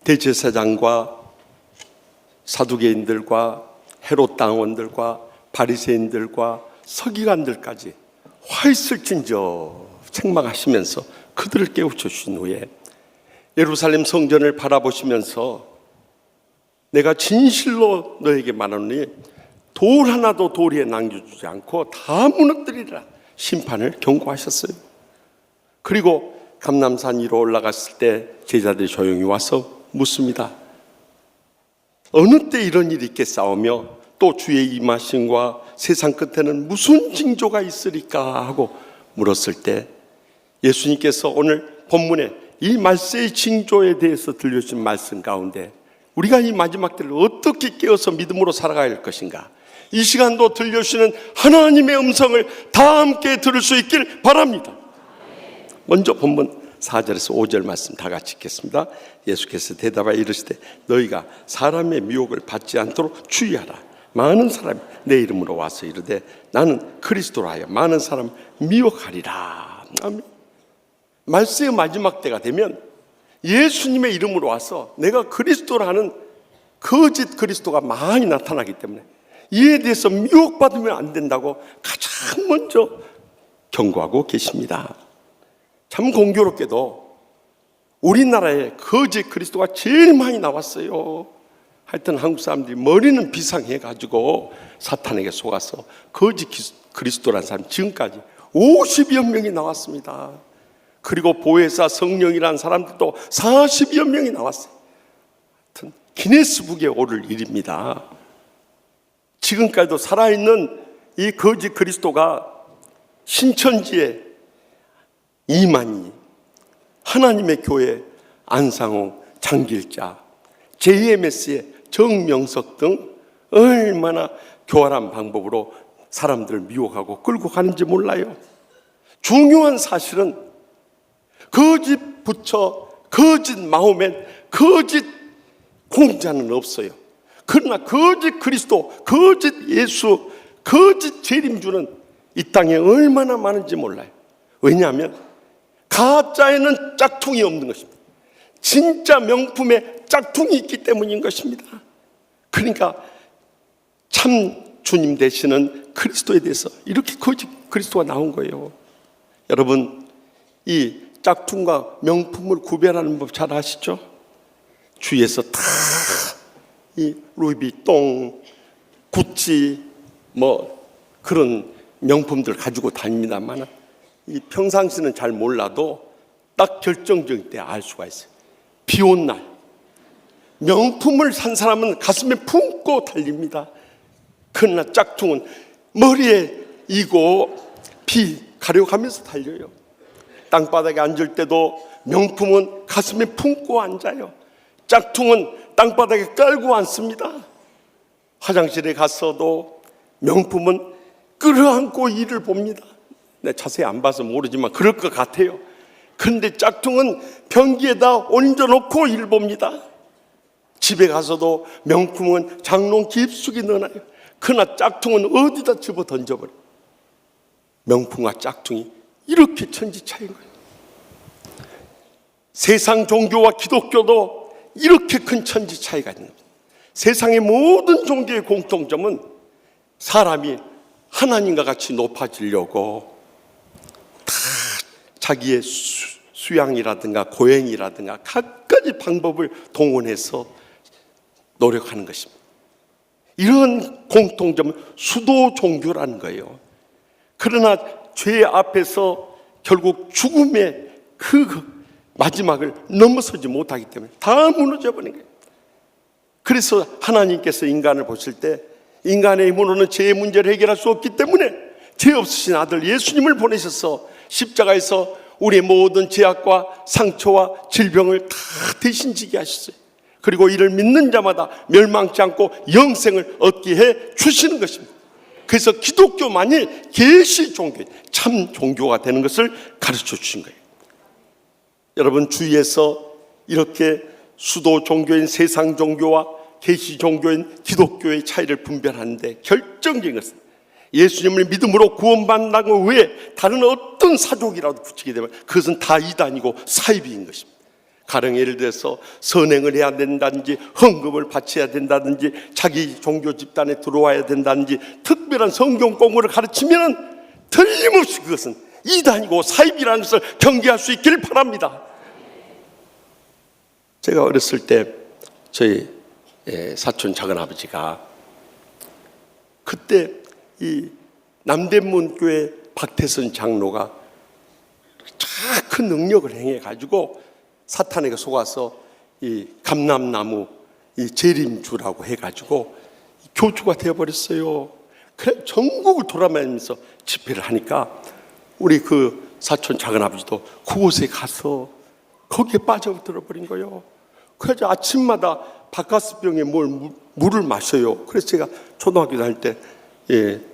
대제사장과 사두개인들과 헤롯 당원들과 바리새인들과 서기관들까지 화 있을진저 책망하시면서 그들을 깨우쳐 주신 후에 예루살렘 성전을 바라보시면서 내가 진실로 너에게 말하노니 돌 하나도 돌 위에 남겨주지 않고 다 무너뜨리라 심판을 경고하셨어요. 그리고 감람산 위로 올라갔을 때 제자들이 조용히 와서 묻습니다. 어느 때 이런 일이 있겠사오며 또 주의 임하심과 세상 끝에는 무슨 징조가 있으리까 하고 물었을 때 예수님께서 오늘 본문에 이 말세의 징조에 대해서 들려주신 말씀 가운데 우리가 이 마지막 때를 어떻게 깨어서 믿음으로 살아가야 할 것인가, 이 시간도 들려주시는 하나님의 음성을 다 함께 들을 수 있길 바랍니다. 먼저 본문 4절에서 5절 말씀 다 같이 읽겠습니다. 예수께서 대답하여 이르시되 너희가 사람의 미혹을 받지 않도록 주의하라. 많은 사람이 내 이름으로 와서 이르되 나는 그리스도라 하여 많은 사람 미혹하리라. 아멘. 말세의 마지막 때가 되면 예수님의 이름으로 와서 내가 그리스도라는 거짓 그리스도가 많이 나타나기 때문에 이에 대해서 미혹받으면 안 된다고 가장 먼저 경고하고 계십니다. 참 공교롭게도 우리나라에 거짓 그리스도가 제일 많이 나왔어요. 하여튼 한국 사람들이 머리는 비상해가지고 사탄에게 속아서 거짓 그리스도라는 사람이 지금까지 50여 명이 나왔습니다. 그리고 보혜사 성령이라는 사람들도 40여 명이 나왔어요. 하여튼 기네스북에 오를 일입니다. 지금까지도 살아있는 이 거짓 그리스도가 신천지에 이만희, 하나님의 교회 안상홍, 장길자, JMS의 정명석 등 얼마나 교활한 방법으로 사람들을 미혹하고 끌고 가는지 몰라요. 중요한 사실은 거짓 부처, 거짓 마호멧, 거짓 공자는 없어요. 그러나 거짓 그리스도, 거짓 예수, 거짓 재림주는 이 땅에 얼마나 많은지 몰라요. 왜냐하면 가짜에는 짝퉁이 없는 것입니다. 진짜 명품에 짝퉁이 있기 때문인 것입니다. 그러니까 참 주님 되시는 그리스도에 대해서 이렇게 거짓 그리스도가 나온 거예요. 여러분, 이 짝퉁과 명품을 구별하는 법 잘 아시죠? 주위에서 다 이 루이비통, 구찌 뭐 그런 명품들 가지고 다닙니다만 이 평상시는 잘 몰라도 딱 결정적일 때 알 수가 있어요. 비 온 날 명품을 산 사람은 가슴에 품고 달립니다. 그러나 짝퉁은 머리에 이고 비 가려가면서 달려요. 땅바닥에 앉을 때도 명품은 가슴에 품고 앉아요. 짝퉁은 땅바닥에 깔고 앉습니다. 화장실에 갔어도 명품은 끌어안고 이를 봅니다. 네, 자세히 안 봐서 모르지만 그럴 것 같아요. 그런데 짝퉁은 변기에다 얹어놓고 일 봅니다. 집에 가서도 명품은 장롱 깊숙이 넣어놔요. 그러나 짝퉁은 어디다 집어 던져버려요. 명품과 짝퉁이 이렇게 천지 차이인 거예요. 세상 종교와 기독교도 이렇게 큰 천지 차이가 있는 겁니다. 세상의 모든 종교의 공통점은 사람이 하나님과 같이 높아지려고 다 자기의 수양이라든가 고행이라든가 각가지 방법을 동원해서 노력하는 것입니다. 이런 공통점은 수도 종교라는 거예요. 그러나 죄 앞에서 결국 죽음의 그 마지막을 넘어서지 못하기 때문에 다 무너져 버린 거예요. 그래서 하나님께서 인간을 보실 때 인간의 힘으로는 죄의 문제를 해결할 수 없기 때문에 죄 없으신 아들 예수님을 보내셔서 십자가에서 우리의 모든 죄악과 상처와 질병을 다 대신 지게 하셨어요. 그리고 이를 믿는 자마다 멸망치 않고 영생을 얻게 해 주시는 것입니다. 그래서 기독교만이 계시 종교, 참 종교가 되는 것을 가르쳐 주신 거예요. 여러분, 주위에서 이렇게 수도 종교인 세상 종교와 계시 종교인 기독교의 차이를 분별하는데 결정적인 것은 예수님을 믿음으로 구원받는 것 외에 다른 어떤 사족이라도 붙이게 되면 그것은 다 이단이고 사이비인 것입니다. 가령 예를 들어서 선행을 해야 된다든지 헌금을 바쳐야 된다든지 자기 종교 집단에 들어와야 된다든지 특별한 성경 공부를 가르치면 틀림없이 그것은 이단이고 사이비라는 것을 경계할 수 있기를 바랍니다. 제가 어렸을 때 저희 사촌 작은아버지가 그때 이 남대문 교회 박태선 장로가 큰 능력을 행해 가지고 사탄에게 속아서 이 감람나무 이 재림주라고 해 가지고 교주가 되어 버렸어요. 그래 전국을 돌아다니면서 집회를 하니까 우리 그 사촌 작은아버지도 그곳에 가서 거기에 빠져들어 버린 거예요. 그래서 아침마다 바카스병에 물을 마셔요. 그래서 제가 초등학교 다닐 때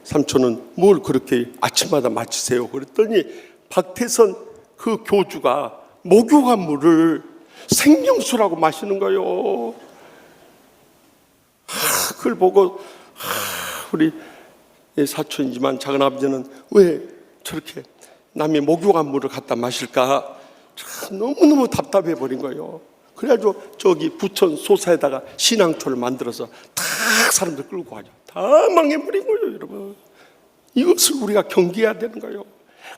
삼촌은 뭘 그렇게 아침마다 마시세요? 그랬더니 박태선 그 교주가 목욕한 물을 생명수라고 마시는 거예요. 그걸 보고 우리 사촌이지만 작은아버지는 왜 저렇게 남의 목욕한 물을 갖다 마실까 참 너무너무 답답해 버린 거예요. 그래가지고 저기 부천 소사에다가 신앙초를 만들어서 다 사람들 끌고 가죠. 다 망해버린 거예요, 여러분. 이것을 우리가 경계해야 되는 거예요.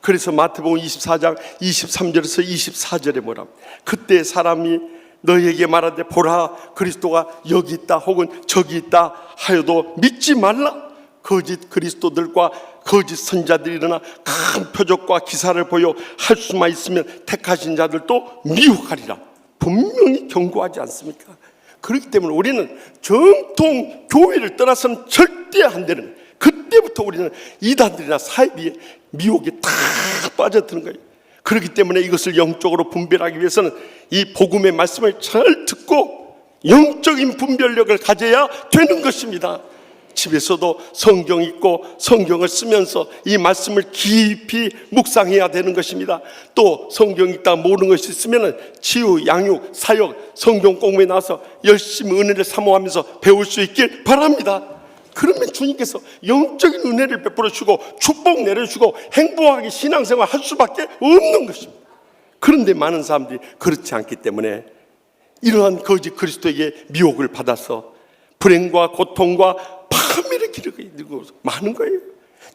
그래서 마태복음 24장 23절에서 24절에 뭐라 그때 사람이 너희에게 말하되 보라 그리스도가 여기 있다 혹은 저기 있다 하여도 믿지 말라. 거짓 그리스도들과 거짓 선자들이 일어나 큰 표적과 기사를 보여 할 수만 있으면 택하신 자들도 미혹하리라. 분명히 경고하지 않습니까? 그렇기 때문에 우리는 정통 교회를 떠나서는 절대 안 되는 거예요. 그때부터 우리는 이단들이나 사이비의 미혹에 다 빠져드는 거예요. 그렇기 때문에 이것을 영적으로 분별하기 위해서는 이 복음의 말씀을 잘 듣고 영적인 분별력을 가져야 되는 것입니다. 집에서도 성경 읽고 성경을 쓰면서 이 말씀을 깊이 묵상해야 되는 것입니다. 또 성경 읽다 모르는 것이 있으면 치유, 양육, 사역, 성경 공부에 나와서 열심히 은혜를 사모하면서 배울 수 있길 바랍니다. 그러면 주님께서 영적인 은혜를 베풀어 주고 축복 내려주고 행복하게 신앙생활 할 수밖에 없는 것입니다. 그런데 많은 사람들이 그렇지 않기 때문에 이러한 거짓 그리스도에게 미혹을 받아서 불행과 고통과 파멸의 길을 이루고 많은 거예요.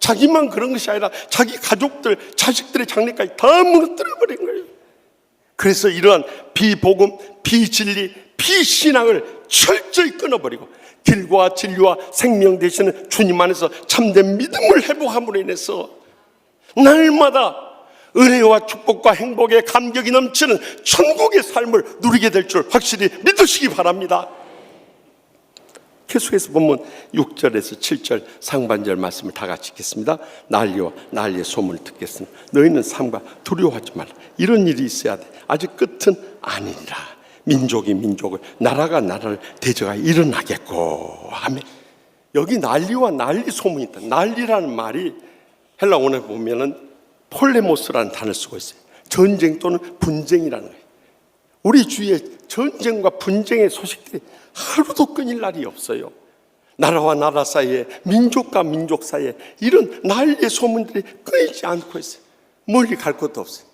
자기만 그런 것이 아니라 자기 가족들, 자식들의 장래까지 다 무너뜨려 버린 거예요. 그래서 이러한 비복음, 비진리, 비신앙을 철저히 끊어버리고 길과 진리와 생명 되시는 주님 안에서 참된 믿음을 회복함으로 인해서 날마다 은혜와 축복과 행복의 감격이 넘치는 천국의 삶을 누리게 될 줄 확실히 믿으시기 바랍니다. 계속해서 보면 6절에서 7절 상반절 말씀을 다 같이 읽겠습니다. 난리와 난리의 소문을 듣겠으나 너희는 삶과 두려워하지 말라. 이런 일이 있어야 돼. 아직 끝은 아니니라. 민족이 민족을, 나라가 나라를 대적하여 일어나겠고. 아멘. 여기 난리와 난리 소문이 있다. 난리라는 말이 헬라 원어에 보면은 폴레모스라는 단어를 쓰고 있어요. 전쟁 또는 분쟁이라는 거예요. 우리 주위에 전쟁과 분쟁의 소식들이 하루도 끊일 날이 없어요. 나라와 나라 사이에, 민족과 민족 사이에 이런 난리의 소문들이 끊이지 않고 있어요. 멀리 갈 것도 없어요.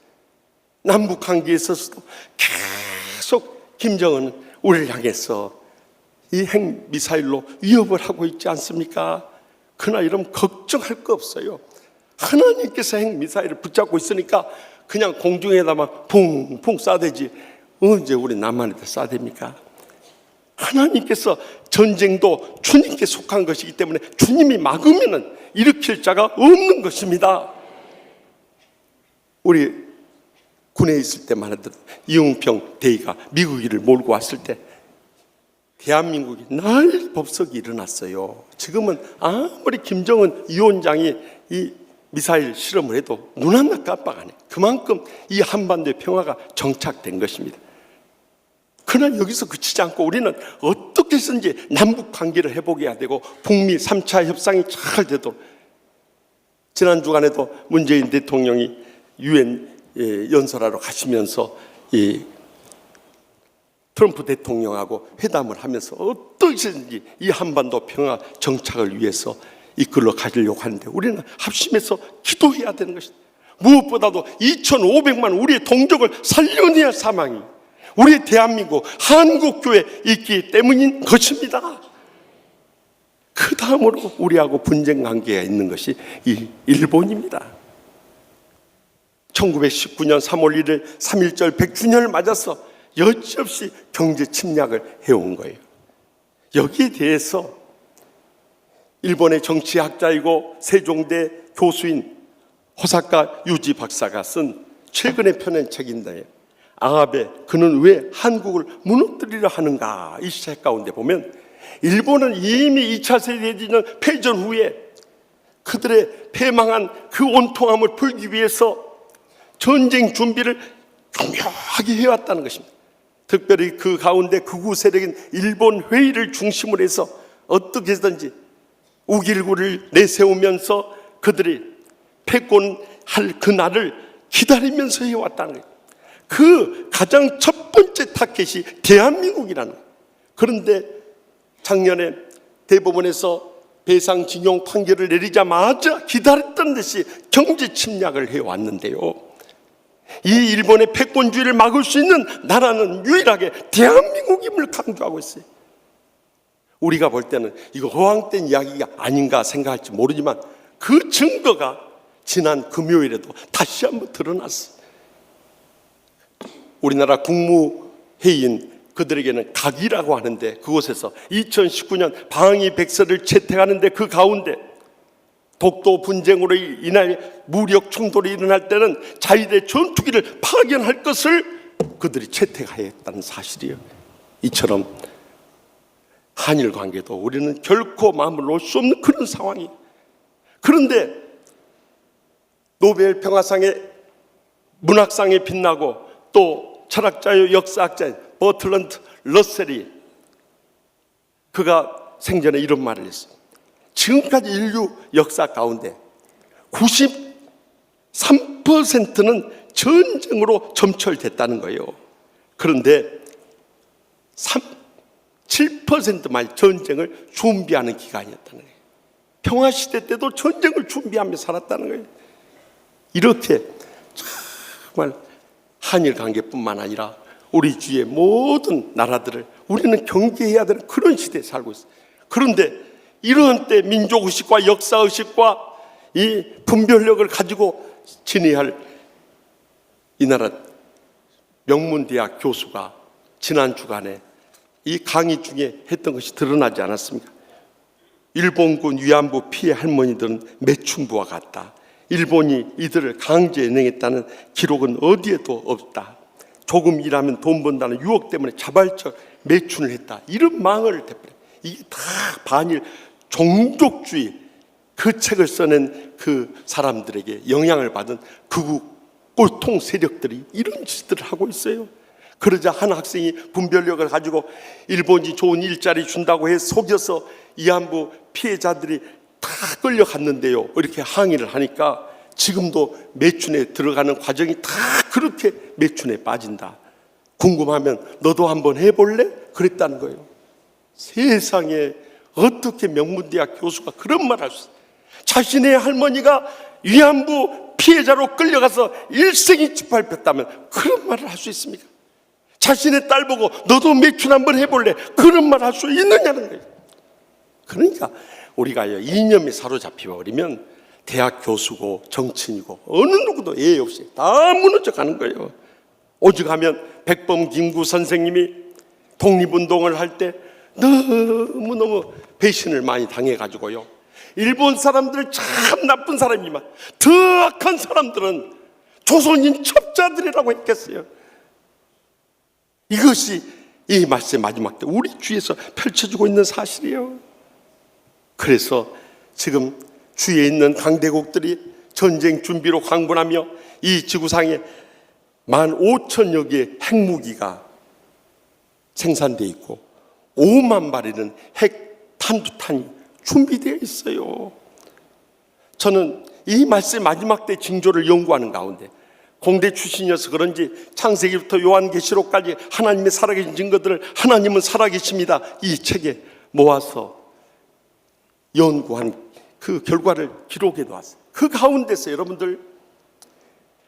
남북 관계에 있어서도 계속 김정은은 우리를 향해서 이 핵미사일로 위협을 하고 있지 않습니까? 그러나 이러면 걱정할 거 없어요. 하나님께서 핵미사일을 붙잡고 있으니까 그냥 공중에다만 붕붕 쏴대지 언제 우리 남한에다 쏴댑니까? 하나님께서 전쟁도 주님께 속한 것이기 때문에 주님이 막으면 일으킬 자가 없는 것입니다. 우리 군에 있을 때만 해도 이웅평 대위가 미국인을 몰고 왔을 때 대한민국이 날 법석이 일어났어요. 지금은 아무리 김정은 위원장이 이 미사일 실험을 해도 눈 하나 깜빡 안 해요. 그만큼 이 한반도의 평화가 정착된 것입니다. 그러나 여기서 그치지 않고 우리는 어떻게 해서든지 남북 관계를 회복해야 되고 북미 3차 협상이 잘 되도록, 지난 주간에도 문재인 대통령이 UN 연설하러 가시면서 이 트럼프 대통령하고 회담을 하면서 어떻게든지 이 한반도 평화 정착을 위해서 이끌어 가시려고 하는데 우리는 합심해서 기도해야 되는 것입니다. 무엇보다도 2,500만 우리의 동족을 살려내야 할 사망이 우리 대한민국 한국교회에 있기 때문인 것입니다. 그 다음으로 우리하고 분쟁 관계가 있는 것이 이 일본입니다. 1919년 3월 1일 3.1절 100주년을 맞아서 여지없이 경제 침략을 해온 거예요. 여기에 대해서 일본의 정치학자이고 세종대 교수인 호사카 유지 박사가 쓴 최근에 펴낸 책인데, 아베 그는 왜 한국을 무너뜨리려 하는가, 이 책 가운데 보면 일본은 이미 2차 세계대전 패전 후에 그들의 패망한 그 온통함을 풀기 위해서 전쟁 준비를 교묘하게 해왔다는 것입니다. 특별히 그 가운데 극우 세력인 일본 회의를 중심으로 해서 어떻게 해서든지 우길구를 내세우면서 그들이 패권할 그날을 기다리면서 해왔다는 거예요. 그 가장 첫 번째 타켓이 대한민국이라는 거예요. 그런데 작년에 대법원에서 배상징용 판결을 내리자마자 기다렸던 듯이 경제 침략을 해왔는데요, 이 일본의 패권주의를 막을 수 있는 나라는 유일하게 대한민국임을 강조하고 있어요. 우리가 볼 때는 이거 허황된 이야기가 아닌가 생각할지 모르지만 그 증거가 지난 금요일에도 다시 한번 드러났어요. 우리나라 국무회의인 그들에게는 각이라고 하는데, 그곳에서 2019년 방위 백서를 채택하는데 그 가운데 독도 분쟁으로 인해 무력 충돌이 일어날 때는 자위대 전투기를 파견할 것을 그들이 채택하였다는 사실이에요. 이처럼 한일 관계도 우리는 결코 마음을 놓을 수 없는 그런 상황이에요. 그런데 노벨 평화상의 문학상에 빛나고 또 철학자요 역사학자인 버틀런트 러셀이 그가 생전에 이런 말을 했어요. 지금까지 인류 역사 가운데 93%는 전쟁으로 점철됐다는 거예요. 그런데 7%만 전쟁을 준비하는 기간이었다는 거예요. 평화시대 때도 전쟁을 준비하며 살았다는 거예요. 이렇게 정말 한일 관계뿐만 아니라 우리 주위의 모든 나라들을 우리는 경계해야 되는 그런 시대에 살고 있어요. 그런데 이러한 때 민족의식과 역사의식과 이 분별력을 가지고 지내야 할 이 나라 명문대학 교수가 지난 주간에 이 강의 중에 했던 것이 드러나지 않았습니까? 일본군 위안부 피해 할머니들은 매춘부와 같다. 일본이 이들을 강제 연행했다는 기록은 어디에도 없다. 조금 일하면 돈 번다는 유혹 때문에 자발적 매춘을 했다. 이런 망언을 대표해. 이게 다 반일 종족주의, 그 책을 써낸 그 사람들에게 영향을 받은 극우 꼴통 세력들이 이런 짓들을 하고 있어요. 그러자 한 학생이 분별력을 가지고 일본이 좋은 일자리 준다고 해 속여서 위안부 피해자들이 다 끌려갔는데요, 이렇게 항의를 하니까 지금도 매춘에 들어가는 과정이 다 그렇게 매춘에 빠진다. 궁금하면 너도 한번 해볼래? 그랬다는 거예요. 세상에 어떻게 명문대학 교수가 그런 말을 할 수 있어요? 자신의 할머니가 위안부 피해자로 끌려가서 일생이 짓밟혔다면 그런 말을 할 수 있습니까? 자신의 딸 보고 너도 매춘 한번 해볼래? 그런 말을 할 수 있느냐는 거예요. 그러니까 우리가 이념에 사로잡혀버리면 대학 교수고 정치인이고 어느 누구도 예의 없이 다 무너져 가는 거예요. 오죽하면 백범 김구 선생님이 독립운동을 할 때 너무너무 배신을 많이 당해가지고요, 일본 사람들 참 나쁜 사람이지만 더 악한 사람들은 조선인 첩자들이라고 했겠어요. 이것이 이 말씀의 마지막 때 우리 주위에서 펼쳐지고 있는 사실이에요. 그래서 지금 주위에 있는 강대국들이 전쟁 준비로 광분하며 이 지구상에 15,000여 개의 핵무기가 생산되어 있고 5만 발이는 핵 탄두탄이 준비되어 있어요. 저는 이 말씀의 마지막 때 징조를 연구하는 가운데 공대 출신이어서 그런지 창세기부터 요한계시록까지 하나님의 살아계신 증거들을 하나님은 살아계십니다, 이 책에 모아서 연구한 그 결과를 기록해 놓았어요. 그 가운데서 여러분들,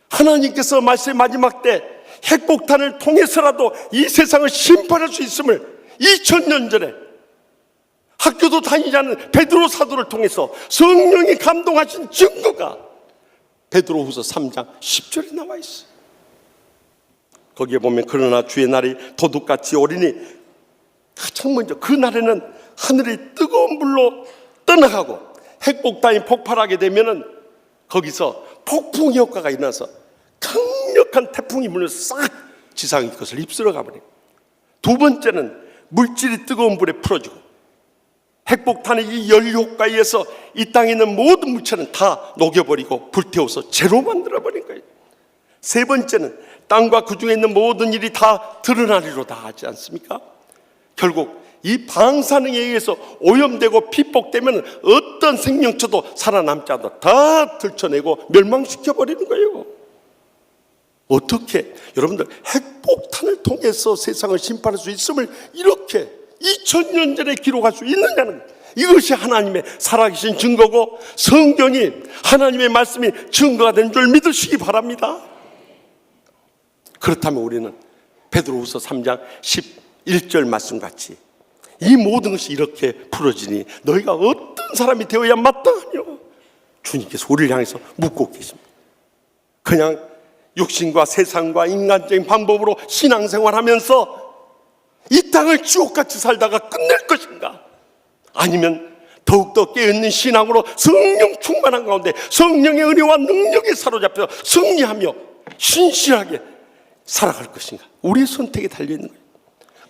하나님께서 말씀의 마지막 때 핵폭탄을 통해서라도 이 세상을 심판할 수 있음을 2000년 전에 학교도 다니지 않는 베드로 사도를 통해서 성령이 감동하신 증거가 베드로후서 3장 10절에 나와 있어요. 거기에 보면 그러나 주의 날이 도둑같이 오리니, 가장 먼저 그 날에는 하늘이 뜨거운 불로 떠나가고 핵폭탄이 폭발하게 되면은 거기서 폭풍 효과가 일어나서 강력한 태풍이 불면서 싹 지상의 것을 휩쓸어 가버려요. 두 번째는 물질이 뜨거운 불에 풀어지고 핵폭탄의 이 연료효과에 의해서 이 땅에 있는 모든 물체는 다 녹여버리고 불태워서 재로 만들어버린 거예요. 세 번째는 땅과 그 중에 있는 모든 일이 다 드러나리로다 하지 않습니까? 결국 이 방사능에 의해서 오염되고 피폭되면 어떤 생명체도 살아남지 않고 다 들춰내고 멸망시켜버리는 거예요. 어떻게 여러분들 핵폭탄을 통해서 세상을 심판할 수 있음을 이렇게 2000년 전에 기록할 수 있느냐는, 이것이 하나님의 살아계신 증거고 성경이 하나님의 말씀이 증거가 된 줄 믿으시기 바랍니다. 그렇다면 우리는 베드로후서 3장 11절 말씀같이 이 모든 것이 이렇게 풀어지니 너희가 어떤 사람이 되어야 마땅하뇨? 주님께서 우리를 향해서 묻고 계십니다. 그냥 육신과 세상과 인간적인 방법으로 신앙생활하면서 이 땅을 지옥같이 살다가 끝낼 것인가? 아니면 더욱더 깨어있는 신앙으로 성령 충만한 가운데 성령의 은혜와 능력에 사로잡혀 승리하며 신실하게 살아갈 것인가? 우리의 선택에 달려있는 거예요.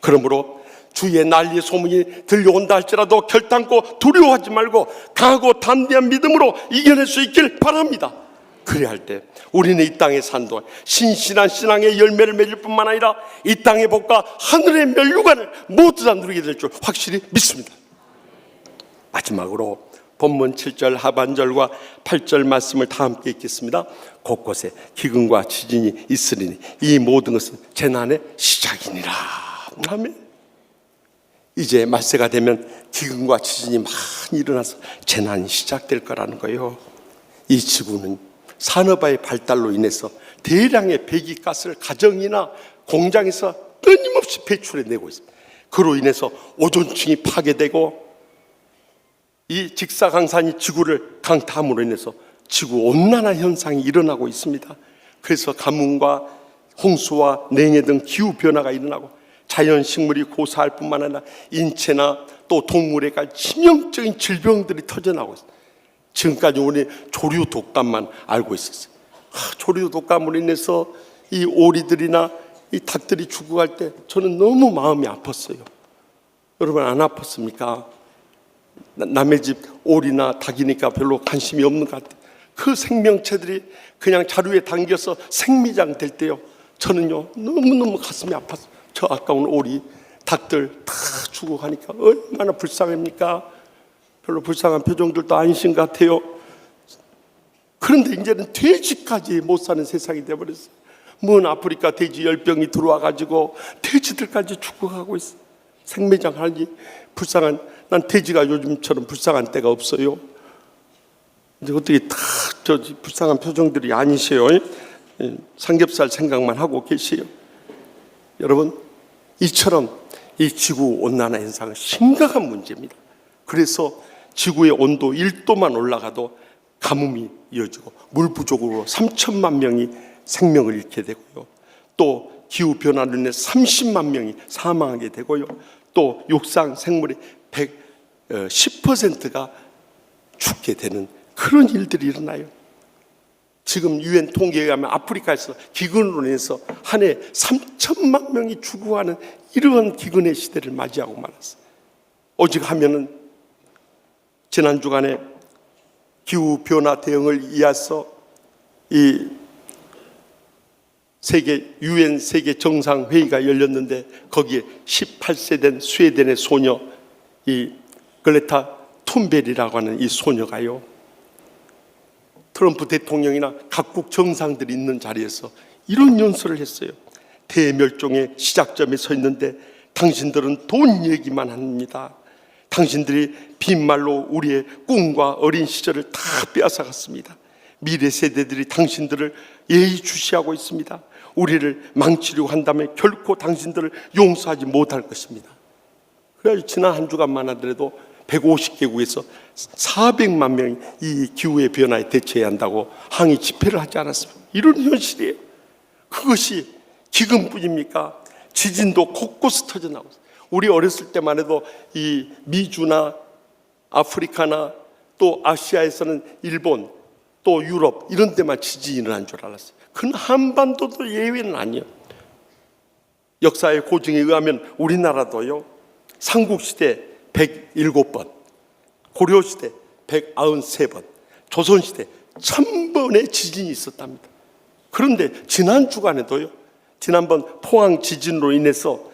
그러므로 주의 난리의 소문이 들려온다 할지라도 결단코 두려워하지 말고 강하고 담대한 믿음으로 이겨낼 수 있길 바랍니다. 그래야 할 때 우리는 이 땅에 산 동안 신실한 신앙의 열매를 맺을 뿐만 아니라 이 땅의 복과 하늘의 멸류관을 모두 다 누리게 될 줄 확실히 믿습니다. 마지막으로 본문 7절 하반절과 8절 말씀을 다 함께 읽겠습니다. 곳곳에 기근과 지진이 있으리니 이 모든 것은 재난의 시작이니라. 아멘. 이제 말세가 되면 기근과 지진이 많이 일어나서 재난이 시작될 거라는 거예요. 이 지구는 산업화의 발달로 인해서 대량의 배기가스를 가정이나 공장에서 끊임없이 배출해내고 있습니다. 그로 인해서 오존층이 파괴되고 이 직사광산이 지구를 강타함으로 인해서 지구온난화 현상이 일어나고 있습니다. 그래서 가뭄과 홍수와 냉해 등 기후변화가 일어나고 자연식물이 고사할 뿐만 아니라 인체나 또 동물에 갈 치명적인 질병들이 터져나오고 있습니다. 지금까지 우리 조류 독감만 알고 있었어요. 조류 독감으로 인해서 이 오리들이나 이 닭들이 죽어갈 때 저는 너무 마음이 아팠어요. 여러분 안 아팠습니까? 남의 집 오리나 닭이니까 별로 관심이 없는 것 같아요. 그 생명체들이 그냥 자루에 담겨서 생미장 될 때요, 저는요 너무너무 가슴이 아팠어요. 저 아까운 오리, 닭들 다 죽어가니까 얼마나 불쌍합니까? 별로 불쌍한 표정들도 아니신 것 같아요. 그런데 이제는 돼지까지 못 사는 세상이 되어버렸어요. 먼 아프리카 돼지 열병이 들어와가지고 돼지들까지 죽어가고 있어요. 생매장 하니 불쌍한, 난 돼지가 요즘처럼 불쌍한 때가 없어요. 이제 어떻게 다 저 불쌍한 표정들이 아니세요? 삼겹살 생각만 하고 계세요. 여러분, 이처럼 이 지구 온난화 현상은 심각한 문제입니다. 그래서 지구의 온도 1도만 올라가도 가뭄이 이어지고 물 부족으로 3천만 명이 생명을 잃게 되고요. 또 기후변화로 인해 30만 명이 사망하게 되고요. 또 육상 생물의 10%가 죽게 되는 그런 일들이 일어나요. 지금 유엔 통계에 의하면 아프리카에서 기근으로 인해서 한 해 3천만 명이 죽어가는 이러한 기근의 시대를 맞이하고 말았어요. 오직 하면은 지난 주간에 기후변화 대응을 위해서 이 유엔 세계 정상회의가 열렸는데 거기에 18세 된 스웨덴의 소녀 이 글레타 툰베리라고 하는 이 소녀가요, 트럼프 대통령이나 각국 정상들이 있는 자리에서 이런 연설을 했어요. 대멸종의 시작점에 서 있는데 당신들은 돈 얘기만 합니다. 당신들이 빈말로 우리의 꿈과 어린 시절을 다 빼앗아갔습니다. 미래 세대들이 당신들을 예의주시하고 있습니다. 우리를 망치려고 한다면 결코 당신들을 용서하지 못할 것입니다. 그래서 지난 한 주간만 하더라도 150개국에서 400만 명이 이 기후의 변화에 대처해야 한다고 항의 집회를 하지 않았습니까? 이런 현실이에요. 그것이 기근뿐입니까? 지진도 곳곳에 터져나오고 있어요. 우리 어렸을 때만 해도 이 미주나 아프리카나 또 아시아에서는 일본 또 유럽 이런 데만 지진이 일어난 줄 알았어요. 그건 한반도도 예외는 아니에요. 역사의 고증에 의하면 우리나라도요, 삼국시대 107번, 고려시대 193번, 조선시대 1000번의 지진이 있었답니다. 그런데 지난 주간에도요, 지난번 포항 지진으로 인해서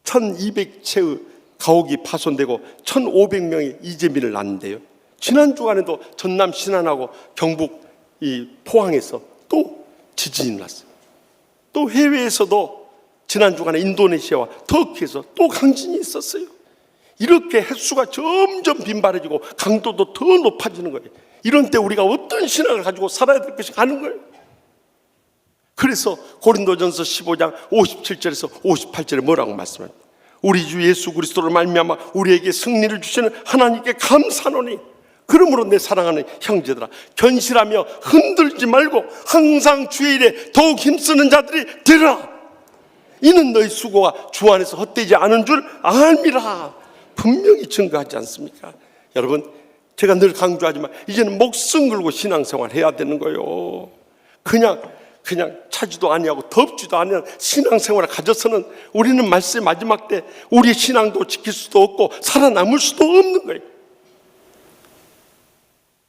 1200채의 가옥이 파손되고 1500명의 이재민을 낳는데요, 지난 주간에도 전남 신안하고 경북 이 포항에서 또 지진이 났어요. 또 해외에서도 지난 주간에 인도네시아와 터키에서 또 강진이 있었어요. 이렇게 횟수가 점점 빈발해지고 강도도 더 높아지는 거예요. 이런 때 우리가 어떤 신앙을 가지고 살아야 될 것인가 하는 거예요. 그래서 고린도전서 15장 57절에서 58절에 뭐라고 말씀합니까? 우리 주 예수 그리스도를 말미암아 우리에게 승리를 주시는 하나님께 감사하노니, 그러므로 내 사랑하는 형제들아, 견실하며 흔들지 말고 항상 주의 일에 더욱 힘쓰는 자들이 되라. 이는 너희 수고가 주 안에서 헛되지 않은 줄 알미라. 분명히 증거하지 않습니까? 여러분, 제가 늘 강조하지만 이제는 목숨 걸고 신앙생활 해야 되는 거예요. 그냥 차지도 아니하고 덥지도 않은 신앙생활을 가져서는 우리는 말씀의 마지막 때 우리의 신앙도 지킬 수도 없고 살아남을 수도 없는 거예요.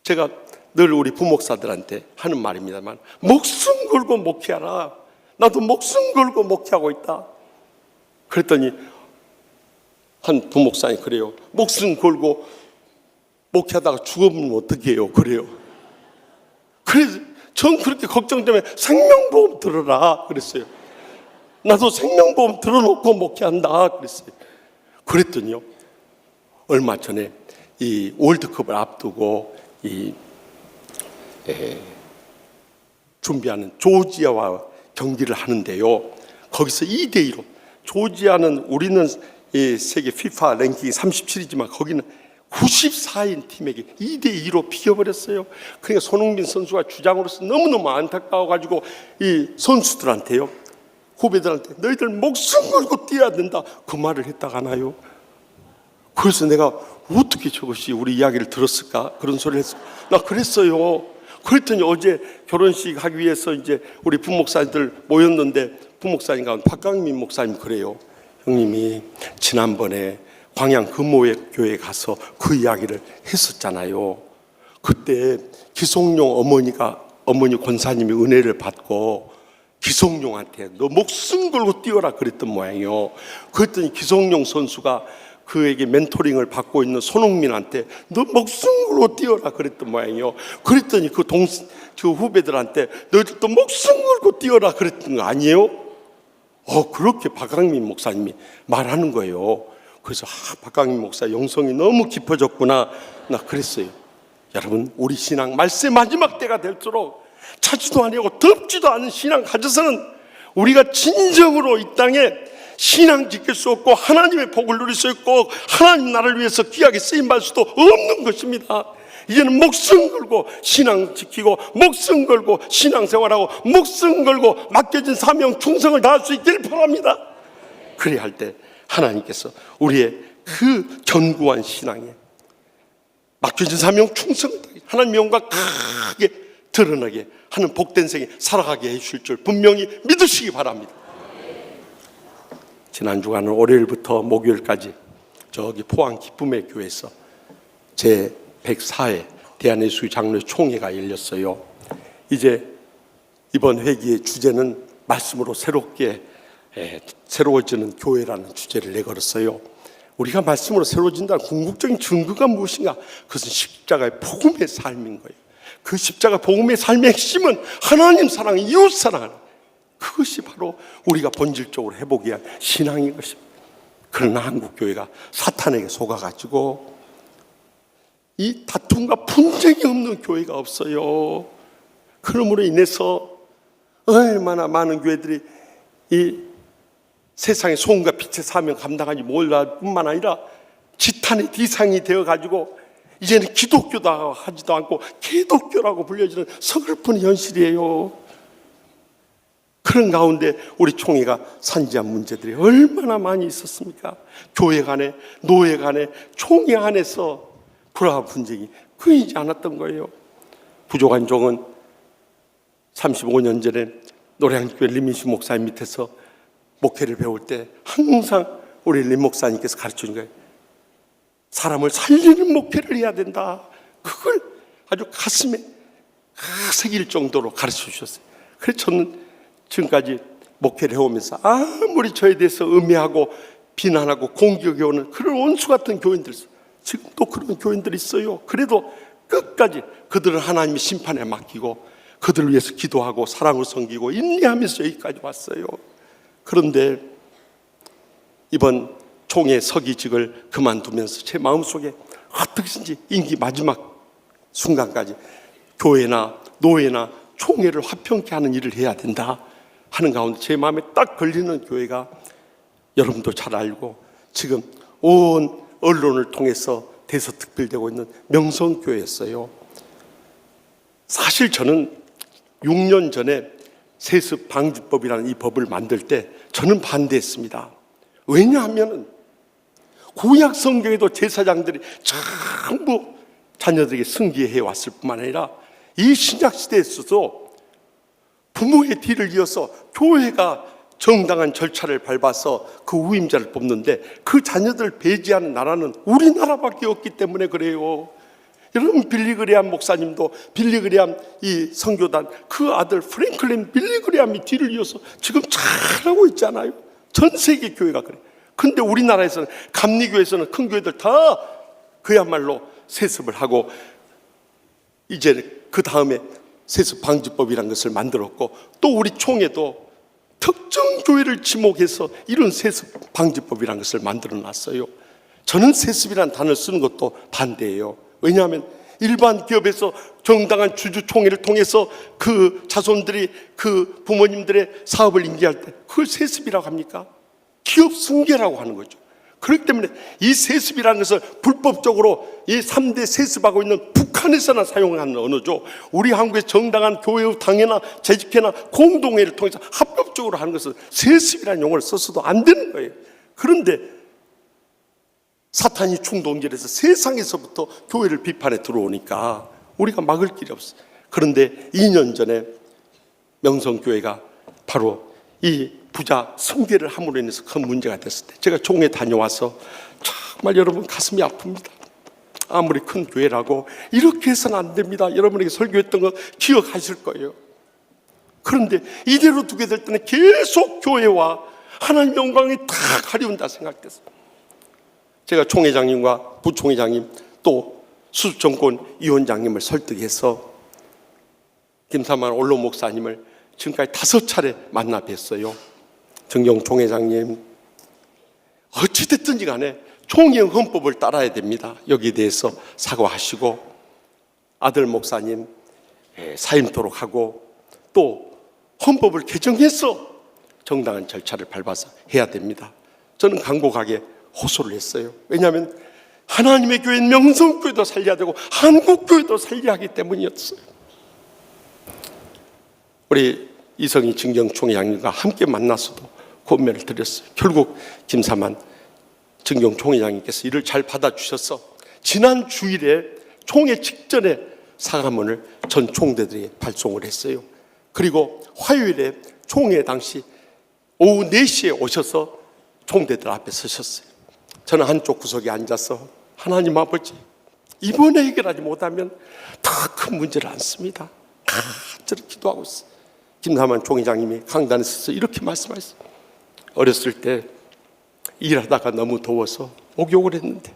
제가 늘 우리 부목사들한테 하는 말입니다만, 목숨 걸고 목회하라. 나도 목숨 걸고 목회하고 있다. 그랬더니 한 부목사님 그래요. 목숨 걸고 목회하다가 죽으면 어떻게 해요? 그래요. 그래서 전 그렇게 걱정되면 생명보험 들어라 그랬어요. 나도 생명보험 들어놓고 목회한다 그랬어요. 그랬더니요, 얼마 전에 이 월드컵을 앞두고 준비하는 조지아와 경기를 하는데요, 거기서 2대2로 조지아는, 우리는 이 세계 FIFA 랭킹이 37이지만 거기는 94인 팀에게 2대2로 비겨버렸어요. 그러니까 손흥민 선수가 주장으로서 너무너무 안타까워가지고 이 선수들한테요, 후배들한테 너희들 목숨 걸고 뛰어야 된다 그 말을 했다가 하나요. 그래서 내가 어떻게 저것이 우리 이야기를 들었을까, 그런 소리를 했어. 나 그랬어요. 그랬더니 어제 결혼식 하기 위해서 이제 우리 부목사님들 모였는데, 부목사님 가운데 박강민 목사님 그래요. 형님이 지난번에 광양 금호교회에 가서 그 이야기를 했었잖아요. 그때 기성용 어머니 권사님이 은혜를 받고 기성용한테 너 목숨 걸고 뛰어라 그랬던 모양이에요. 그랬더니 기성용 선수가 그에게 멘토링을 받고 있는 손흥민한테 너 목숨 걸고 뛰어라 그랬던 모양이에요. 그랬더니 그 후배들한테 너희들도 목숨 걸고 뛰어라 그랬던 거 아니에요? 그렇게 박강민 목사님이 말하는 거예요. 그래서 박강민 목사 영성이 너무 깊어졌구나, 나 그랬어요. 여러분, 우리 신앙 말세 마지막 때가 될수록 차지도 아니하고 덥지도 않은 신앙 가져서는 우리가 진정으로 이 땅에 신앙 지킬 수 없고 하나님의 복을 누릴 수 있고 하나님 나라를 위해서 귀하게 쓰임받을 수도 없는 것입니다. 이제는 목숨 걸고 신앙 지키고 목숨 걸고 신앙생활하고 목숨 걸고 맡겨진 사명 충성을 다할 수 있기를 바랍니다. 그래야 할 때 하나님께서 우리의 그 견고한 신앙에 맡겨진 사명 충성을 하나님의 영광 크게 드러나게 하는 복된 생에 살아가게 해주실 줄 분명히 믿으시기 바랍니다. 지난 주간은 월요일부터 목요일까지 저기 포항 기쁨의 교회에서 제 104회 대한예수의 장로의 총회가 열렸어요. 이제 이번 회기의 주제는 말씀으로 새로워지는 교회라는 주제를 내걸었어요. 우리가 말씀으로 새로워진다는 궁극적인 증거가 무엇인가? 그것은 십자가의 복음의 삶인 거예요. 그 십자가 복음의 삶의 핵심은 하나님 사랑, 이웃 사랑하는, 그것이 바로 우리가 본질적으로 회복해야 할 신앙인 것입니다. 그러나 한국 교회가 사탄에게 속아가지고 이 다툼과 분쟁이 없는 교회가 없어요. 그러므로 인해서 얼마나 많은 교회들이 이 세상의 소음과 빛의 사명 감당하지 못할 뿐만 아니라 지탄의 대상이 되어가지고 이제는 기독교다 하지도 않고 개독교라고 불려지는 서글픈 현실이에요. 그런 가운데 우리 총회가 산지한 문제들이 얼마나 많이 있었습니까? 교회 간에, 노예 간에, 총회 안에서 불화와 분쟁이 끊이지 않았던 거예요. 부족한 종은 35년 전에 노량교회 림민식 목사님 밑에서 목회를 배울 때 항상 우리 림 목사님께서 가르쳐 준 거예요. 사람을 살리는 목회를 해야 된다. 그걸 아주 가슴에 새길 정도로 가르쳐 주셨어요. 그래서 저는 지금까지 목회를 해오면서 아무리 저에 대해서 음해하고 비난하고 공격해 오는 그런 원수 같은 교인들, 지금 또 그런 교인들이 있어요. 그래도 끝까지 그들을 하나님의 심판에 맡기고 그들을 위해서 기도하고 사랑을 섬기고 인내하면서 여기까지 왔어요. 그런데 이번 총회 서기직을 그만두면서 제 마음속에 어떻게든지 임기 마지막 순간까지 교회나 노예나 총회를 화평케 하는 일을 해야 된다 하는 가운데 제 마음에 딱 걸리는 교회가 여러분도 잘 알고 지금 온 언론을 통해서 대서특필되고 있는 명성교회였어요. 사실 저는 6년 전에 세습 방지법이라는 이 법을 만들 때 저는 반대했습니다. 왜냐하면 구약 성경에도 제사장들이 전부 자녀들에게 승계해 왔을 뿐만 아니라 이 신약 시대에서도 부모의 뒤를 이어서 교회가 정당한 절차를 밟아서 그 후임자를 뽑는데 그 자녀들을 배제하는 나라는 우리나라밖에 없기 때문에 그래요. 여러분, 빌리그레암 목사님도 빌리그레암 이 선교단 그 아들 프랭클린 빌리그레암이 뒤를 이어서 지금 잘하고 있잖아요. 전 세계 교회가 그래. 근데 우리나라에서는 감리교에서는 큰 교회들 다 그야말로 세습을 하고 이제 그 다음에 세습 방지법이라는 것을 만들었고 또 우리 총회도 특정 교회를 지목해서 이런 세습 방지법이라는 것을 만들어 놨어요. 저는 세습이라는 단어를 쓰는 것도 반대예요. 왜냐하면 일반 기업에서 정당한 주주총회를 통해서 그 자손들이 그 부모님들의 사업을 인계할 때 그걸 세습이라고 합니까? 기업 승계라고 하는 거죠. 그렇기 때문에 이 세습이라는 것을 불법적으로 이 3대 세습하고 있는 북한에서나 사용하는 언어죠. 우리 한국의 정당한 교회의 당회나 재직회나 공동회를 통해서 합법적으로 하는 것은 세습이라는 용어를 써서도 안 되는 거예요. 그런데 사탄이 충동질해서 세상에서부터 교회를 비판해 들어오니까 우리가 막을 길이 없어요. 그런데 2년 전에 명성교회가 바로 이 부자 승계를 함으로 인해서 큰 문제가 됐을 때 제가 총회 다녀와서 정말 여러분 가슴이 아픕니다. 아무리 큰 교회라고 이렇게 해서는 안 됩니다. 여러분에게 설교했던 거 기억하실 거예요. 그런데 이대로 두게 될 때는 계속 교회와 하나님의 영광이 다 가려운다 생각됐어요. 제가 총회장님과 부총회장님 또 수습정권위원장님을 설득해서 김삼환 언론 목사님을 지금까지 5차례 만나 뵀어요. 정경 총회장님, 어찌됐든지 간에 총회 헌법을 따라야 됩니다. 여기에 대해서 사과하시고 아들 목사님 사임토록 하고 또 헌법을 개정해서 정당한 절차를 밟아서 해야 됩니다. 저는 간곡하게 호소를 했어요. 왜냐하면 하나님의 교회인 명성교회도 살려야 되고 한국교회도 살려야 하기 때문이었어요. 우리 이성희 증경총회장님과 함께 만나서도 권면을 드렸어요. 결국 김삼환 증경총회장님께서 이를 잘 받아주셔서 지난 주일에 총회 직전에 사과문을 전 총대들에게 발송을 했어요. 그리고 화요일에 총회 당시 오후 4시에 오셔서 총대들 앞에 서셨어요. 저는 한쪽 구석에 앉아서 하나님 아버지, 이번에 해결하지 못하면 더 큰 문제를 안습니다. 간절히 기도하고 있어요. 김삼환 총회장님이 강단에 서서 이렇게 말씀하셨어요. 어렸을 때 일하다가 너무 더워서 목욕을 했는데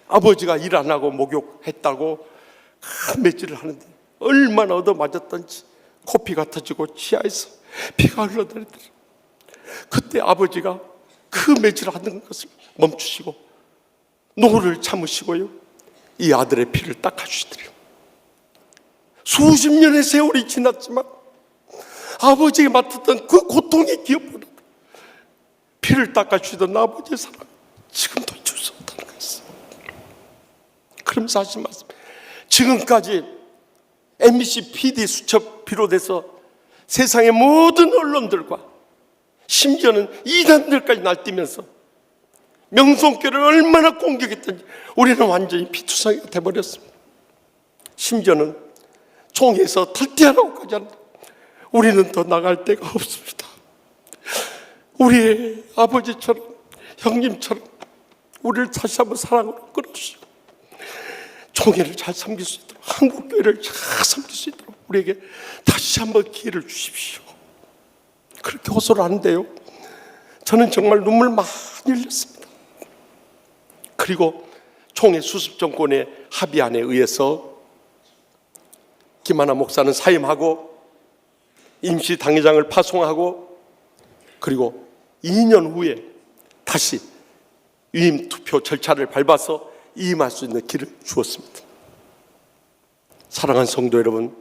아버지가 일 안 하고 목욕했다고 매질을 하는데 얼마나 얻어맞았던지 코피가 터지고 치아에서 피가 흘러내리더라고요. 그때 아버지가 그 매질하는 것을 멈추시고 노를 참으시고요, 이 아들의 피를 닦아주시더래요. 수십 년의 세월이 지났지만 아버지에게 맡았던 그 고통의 기억보다 피를 닦아주시던 아버지의 사랑 지금도 잊을 수 없다는 것을. 그러면서 하신 말씀, 지금까지 MBC PD 수첩 비롯해서 세상의 모든 언론들과 심지어는 이단들까지 날뛰면서 명성교회를 얼마나 공격했던지 우리는 완전히 피투성이가 돼버렸습니다. 심지어는 총에서 탈퇴하라고까지 하는데 우리는 더 나갈 데가 없습니다. 우리의 아버지처럼, 형님처럼 우리를 다시 한번 사랑으로 끌어주시고 총회를 잘 섬길 수 있도록, 한국교회를 잘 섬길 수 있도록 우리에게 다시 한번 기회를 주십시오. 그렇게 호소를 하는데요, 저는 정말 눈물 많이 흘렸습니다. 그리고 총회 수습정권의 합의안에 의해서 김하나 목사는 사임하고 임시 당회장을 파송하고, 그리고 2년 후에 다시 위임 투표 절차를 밟아서 이임할 수 있는 길을 주었습니다. 사랑하는 성도 여러분,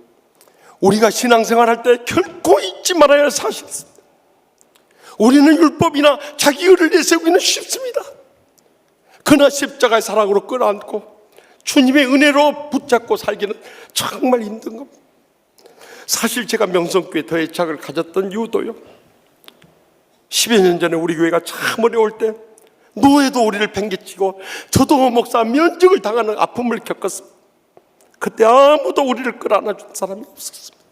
우리가 신앙생활할 때 결코 잊지 말아야 할 사실입니다. 우리는 율법이나 자기 의를 내세우기는 쉽습니다. 그러나 십자가의 사랑으로 끌어안고 주님의 은혜로 붙잡고 살기는 정말 힘든 겁니다. 사실 제가 명성교회 더 애착을 가졌던 이유도요, 10여 년 전에 우리 교회가 참 어려울 때 노예도 우리를 팽개치고 저도 목사 면직을 당하는 아픔을 겪었습니다. 그때 아무도 우리를 끌어안아준 사람이 없었습니다.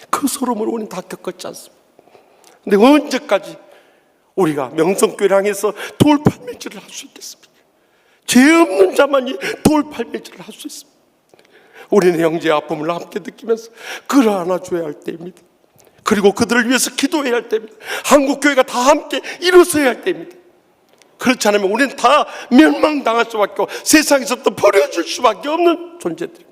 그 소름을 우리는 다 겪었지 않습니까? 근데 언제까지 우리가 명성교회를 향해서 돌팔매질을 할 수 있겠습니까? 죄 없는 자만이 돌팔매질을 할 수 있습니다. 우리는 형제의 아픔을 함께 느끼면서 끌어안아줘야 할 때입니다. 그리고 그들을 위해서 기도해야 할 때입니다. 한국교회가 다 함께 일어서야 할 때입니다. 그렇지 않으면 우리는 다 멸망당할 수밖에 없고 세상에서부터 버려질 수밖에 없는 존재들입니다.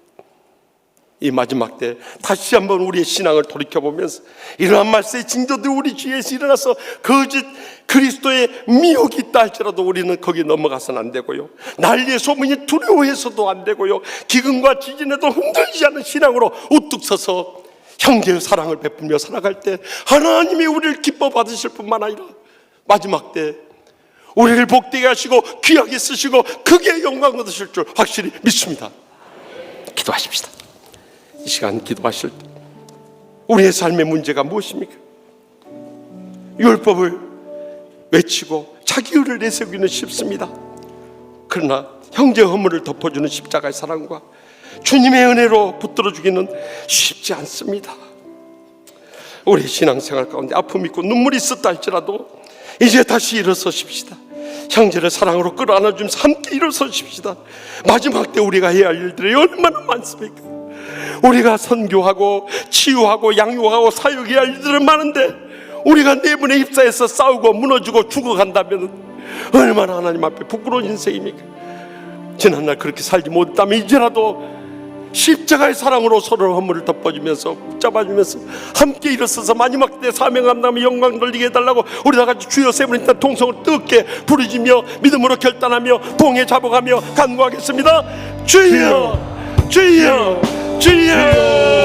이 마지막 때 다시 한번 우리의 신앙을 돌이켜보면서 이러한 말세의 징조들이 우리 주위에서 일어나서 거짓 그리스도의 미혹이 있다 할지라도 우리는 거기 넘어가서는 안 되고요, 난리의 소문이 두려워해서도 안 되고요, 기근과 지진에도 흔들리지 않는 신앙으로 우뚝 서서 형제의 사랑을 베풀며 살아갈 때 하나님이 우리를 기뻐 받으실 뿐만 아니라 마지막 때 우리를 복되게 하시고 귀하게 쓰시고 크게 영광 얻으실 줄 확실히 믿습니다. 기도하십시다. 이 시간 기도하실 때 우리의 삶의 문제가 무엇입니까? 율법을 외치고 자기 의를 내세우기는 쉽습니다. 그러나 형제 허물을 덮어주는 십자가의 사랑과 주님의 은혜로 붙들어 주기는 쉽지 않습니다. 우리 신앙생활 가운데 아픔이 있고 눈물이 있었다 할지라도 이제 다시 일어서십시다. 형제를 사랑으로 끌어안아주면서 함께 일어서십시다. 마지막 때 우리가 해야 할 일들이 얼마나 많습니까? 우리가 선교하고 치유하고 양육하고 사역해야 할 일들은 많은데 우리가 내분에 휩싸여서 싸우고 무너지고 죽어간다면 얼마나 하나님 앞에 부끄러운 인생입니까? 지난날 그렇게 살지 못했다면 이제라도 십자가의 사랑으로 서로의 허물을 덮어주면서 붙잡아주면서 함께 일어서서 마지막 때 사명 감당하며 영광 돌리게 해달라고 우리 다같이 주여 세 분 일단 통성을 뜨겁게 부르짖며 믿음으로 결단하며 동에 잡아가며 간구하겠습니다. 주여 주여 주여.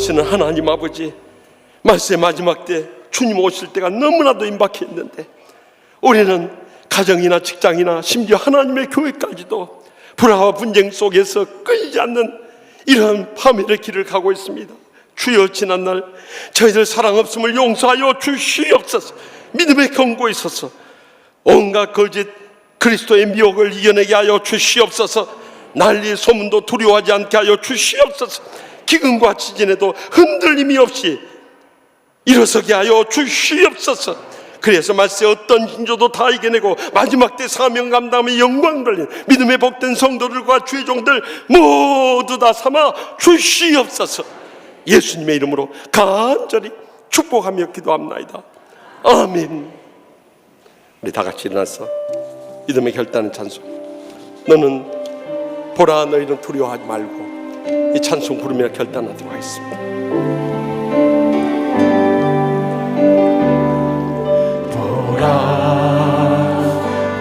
전능하시는 하나님 아버지, 말세의 마지막 때 주님 오실 때가 너무나도 임박해 있는데 우리는 가정이나 직장이나 심지어 하나님의 교회까지도 불화와 분쟁 속에서 끊이지 않는 이러한 파멸의 길을 가고 있습니다. 주여, 지난날 저희들 사랑 없음을 용서하여 주시옵소서. 믿음의 경고에 있어서 온갖 거짓 그리스도의 미혹을 이겨내게 하여 주시옵소서. 난리 소문도 두려워하지 않게 하여 주시옵소서. 기근과 지진에도 흔들림이 없이 일어서게 하여 주시옵소서. 그래서 말세 어떤 징조도 다 이겨내고 마지막 때 사명 감당하며 영광 돌린 믿음의 복된 성도들과 주의 종들 모두 다 삼아 주시옵소서. 예수님의 이름으로 간절히 축복하며 기도합나이다. 아멘. 우리 다 같이 일어나서 믿음의 결단의 찬송, 너는 보라 너희는 두려워하지 말고, 이 찬송 부르며 결단하도록 하겠습니다.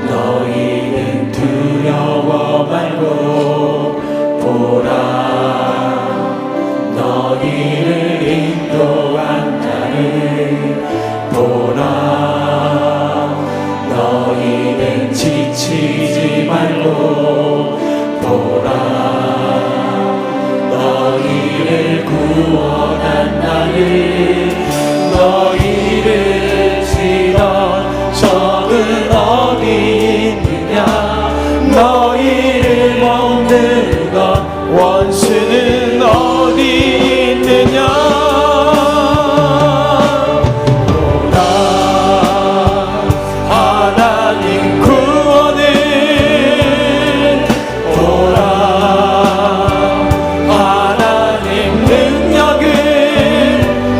너희는 두려워 말고 보라, 너희를 인도한 나를 보라. 너희는 지치지 말고 보라, 너희를 구원한 나를. 너희를 치던 적은 어디 있느냐, 너희를 먹는 원수는 어디 있느냐. 보라, 하나님 구원을 보라, 하나님 능력을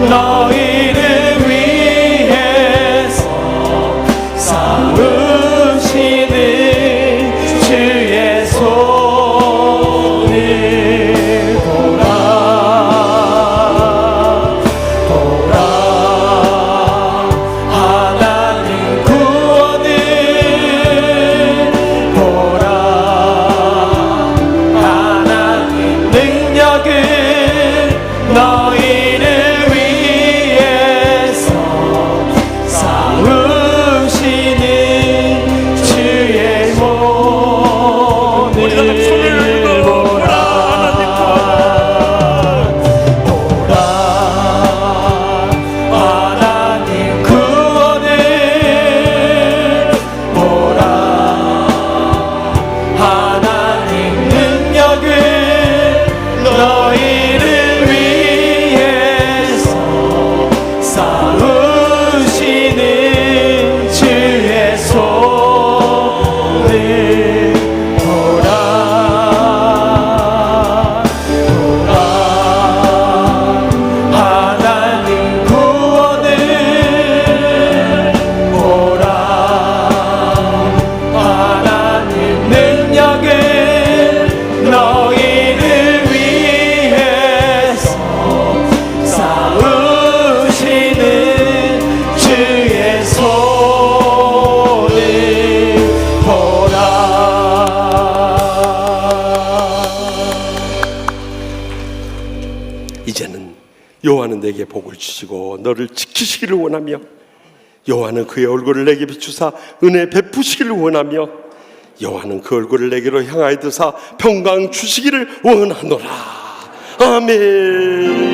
너희를 위해서 싸우시는 주의 손을 보라, 보라, 하나님 구원을 보라, 하나님 능력을 너희를 위해서 싸우시는 주의 손을 보라, 보라, 하나님 구원을 보라, 하나님 능력을 너희를 위해서 싸우시는 주의 손을 보라, 보라, 하나님 구원을 보라, 하나님 능력을 너희를 위해서 싸우시는 주의 손을 보라. 이제는 여호와는 내게 복을 주시고 너를 지키시기를 원하며, 여호와는 그의 얼굴을 내게 비추사 은혜 베푸시기를 원하며, 여호와는 그 얼굴을 내게로 향하여 드사 평강 주시기를 원하노라. 아멘.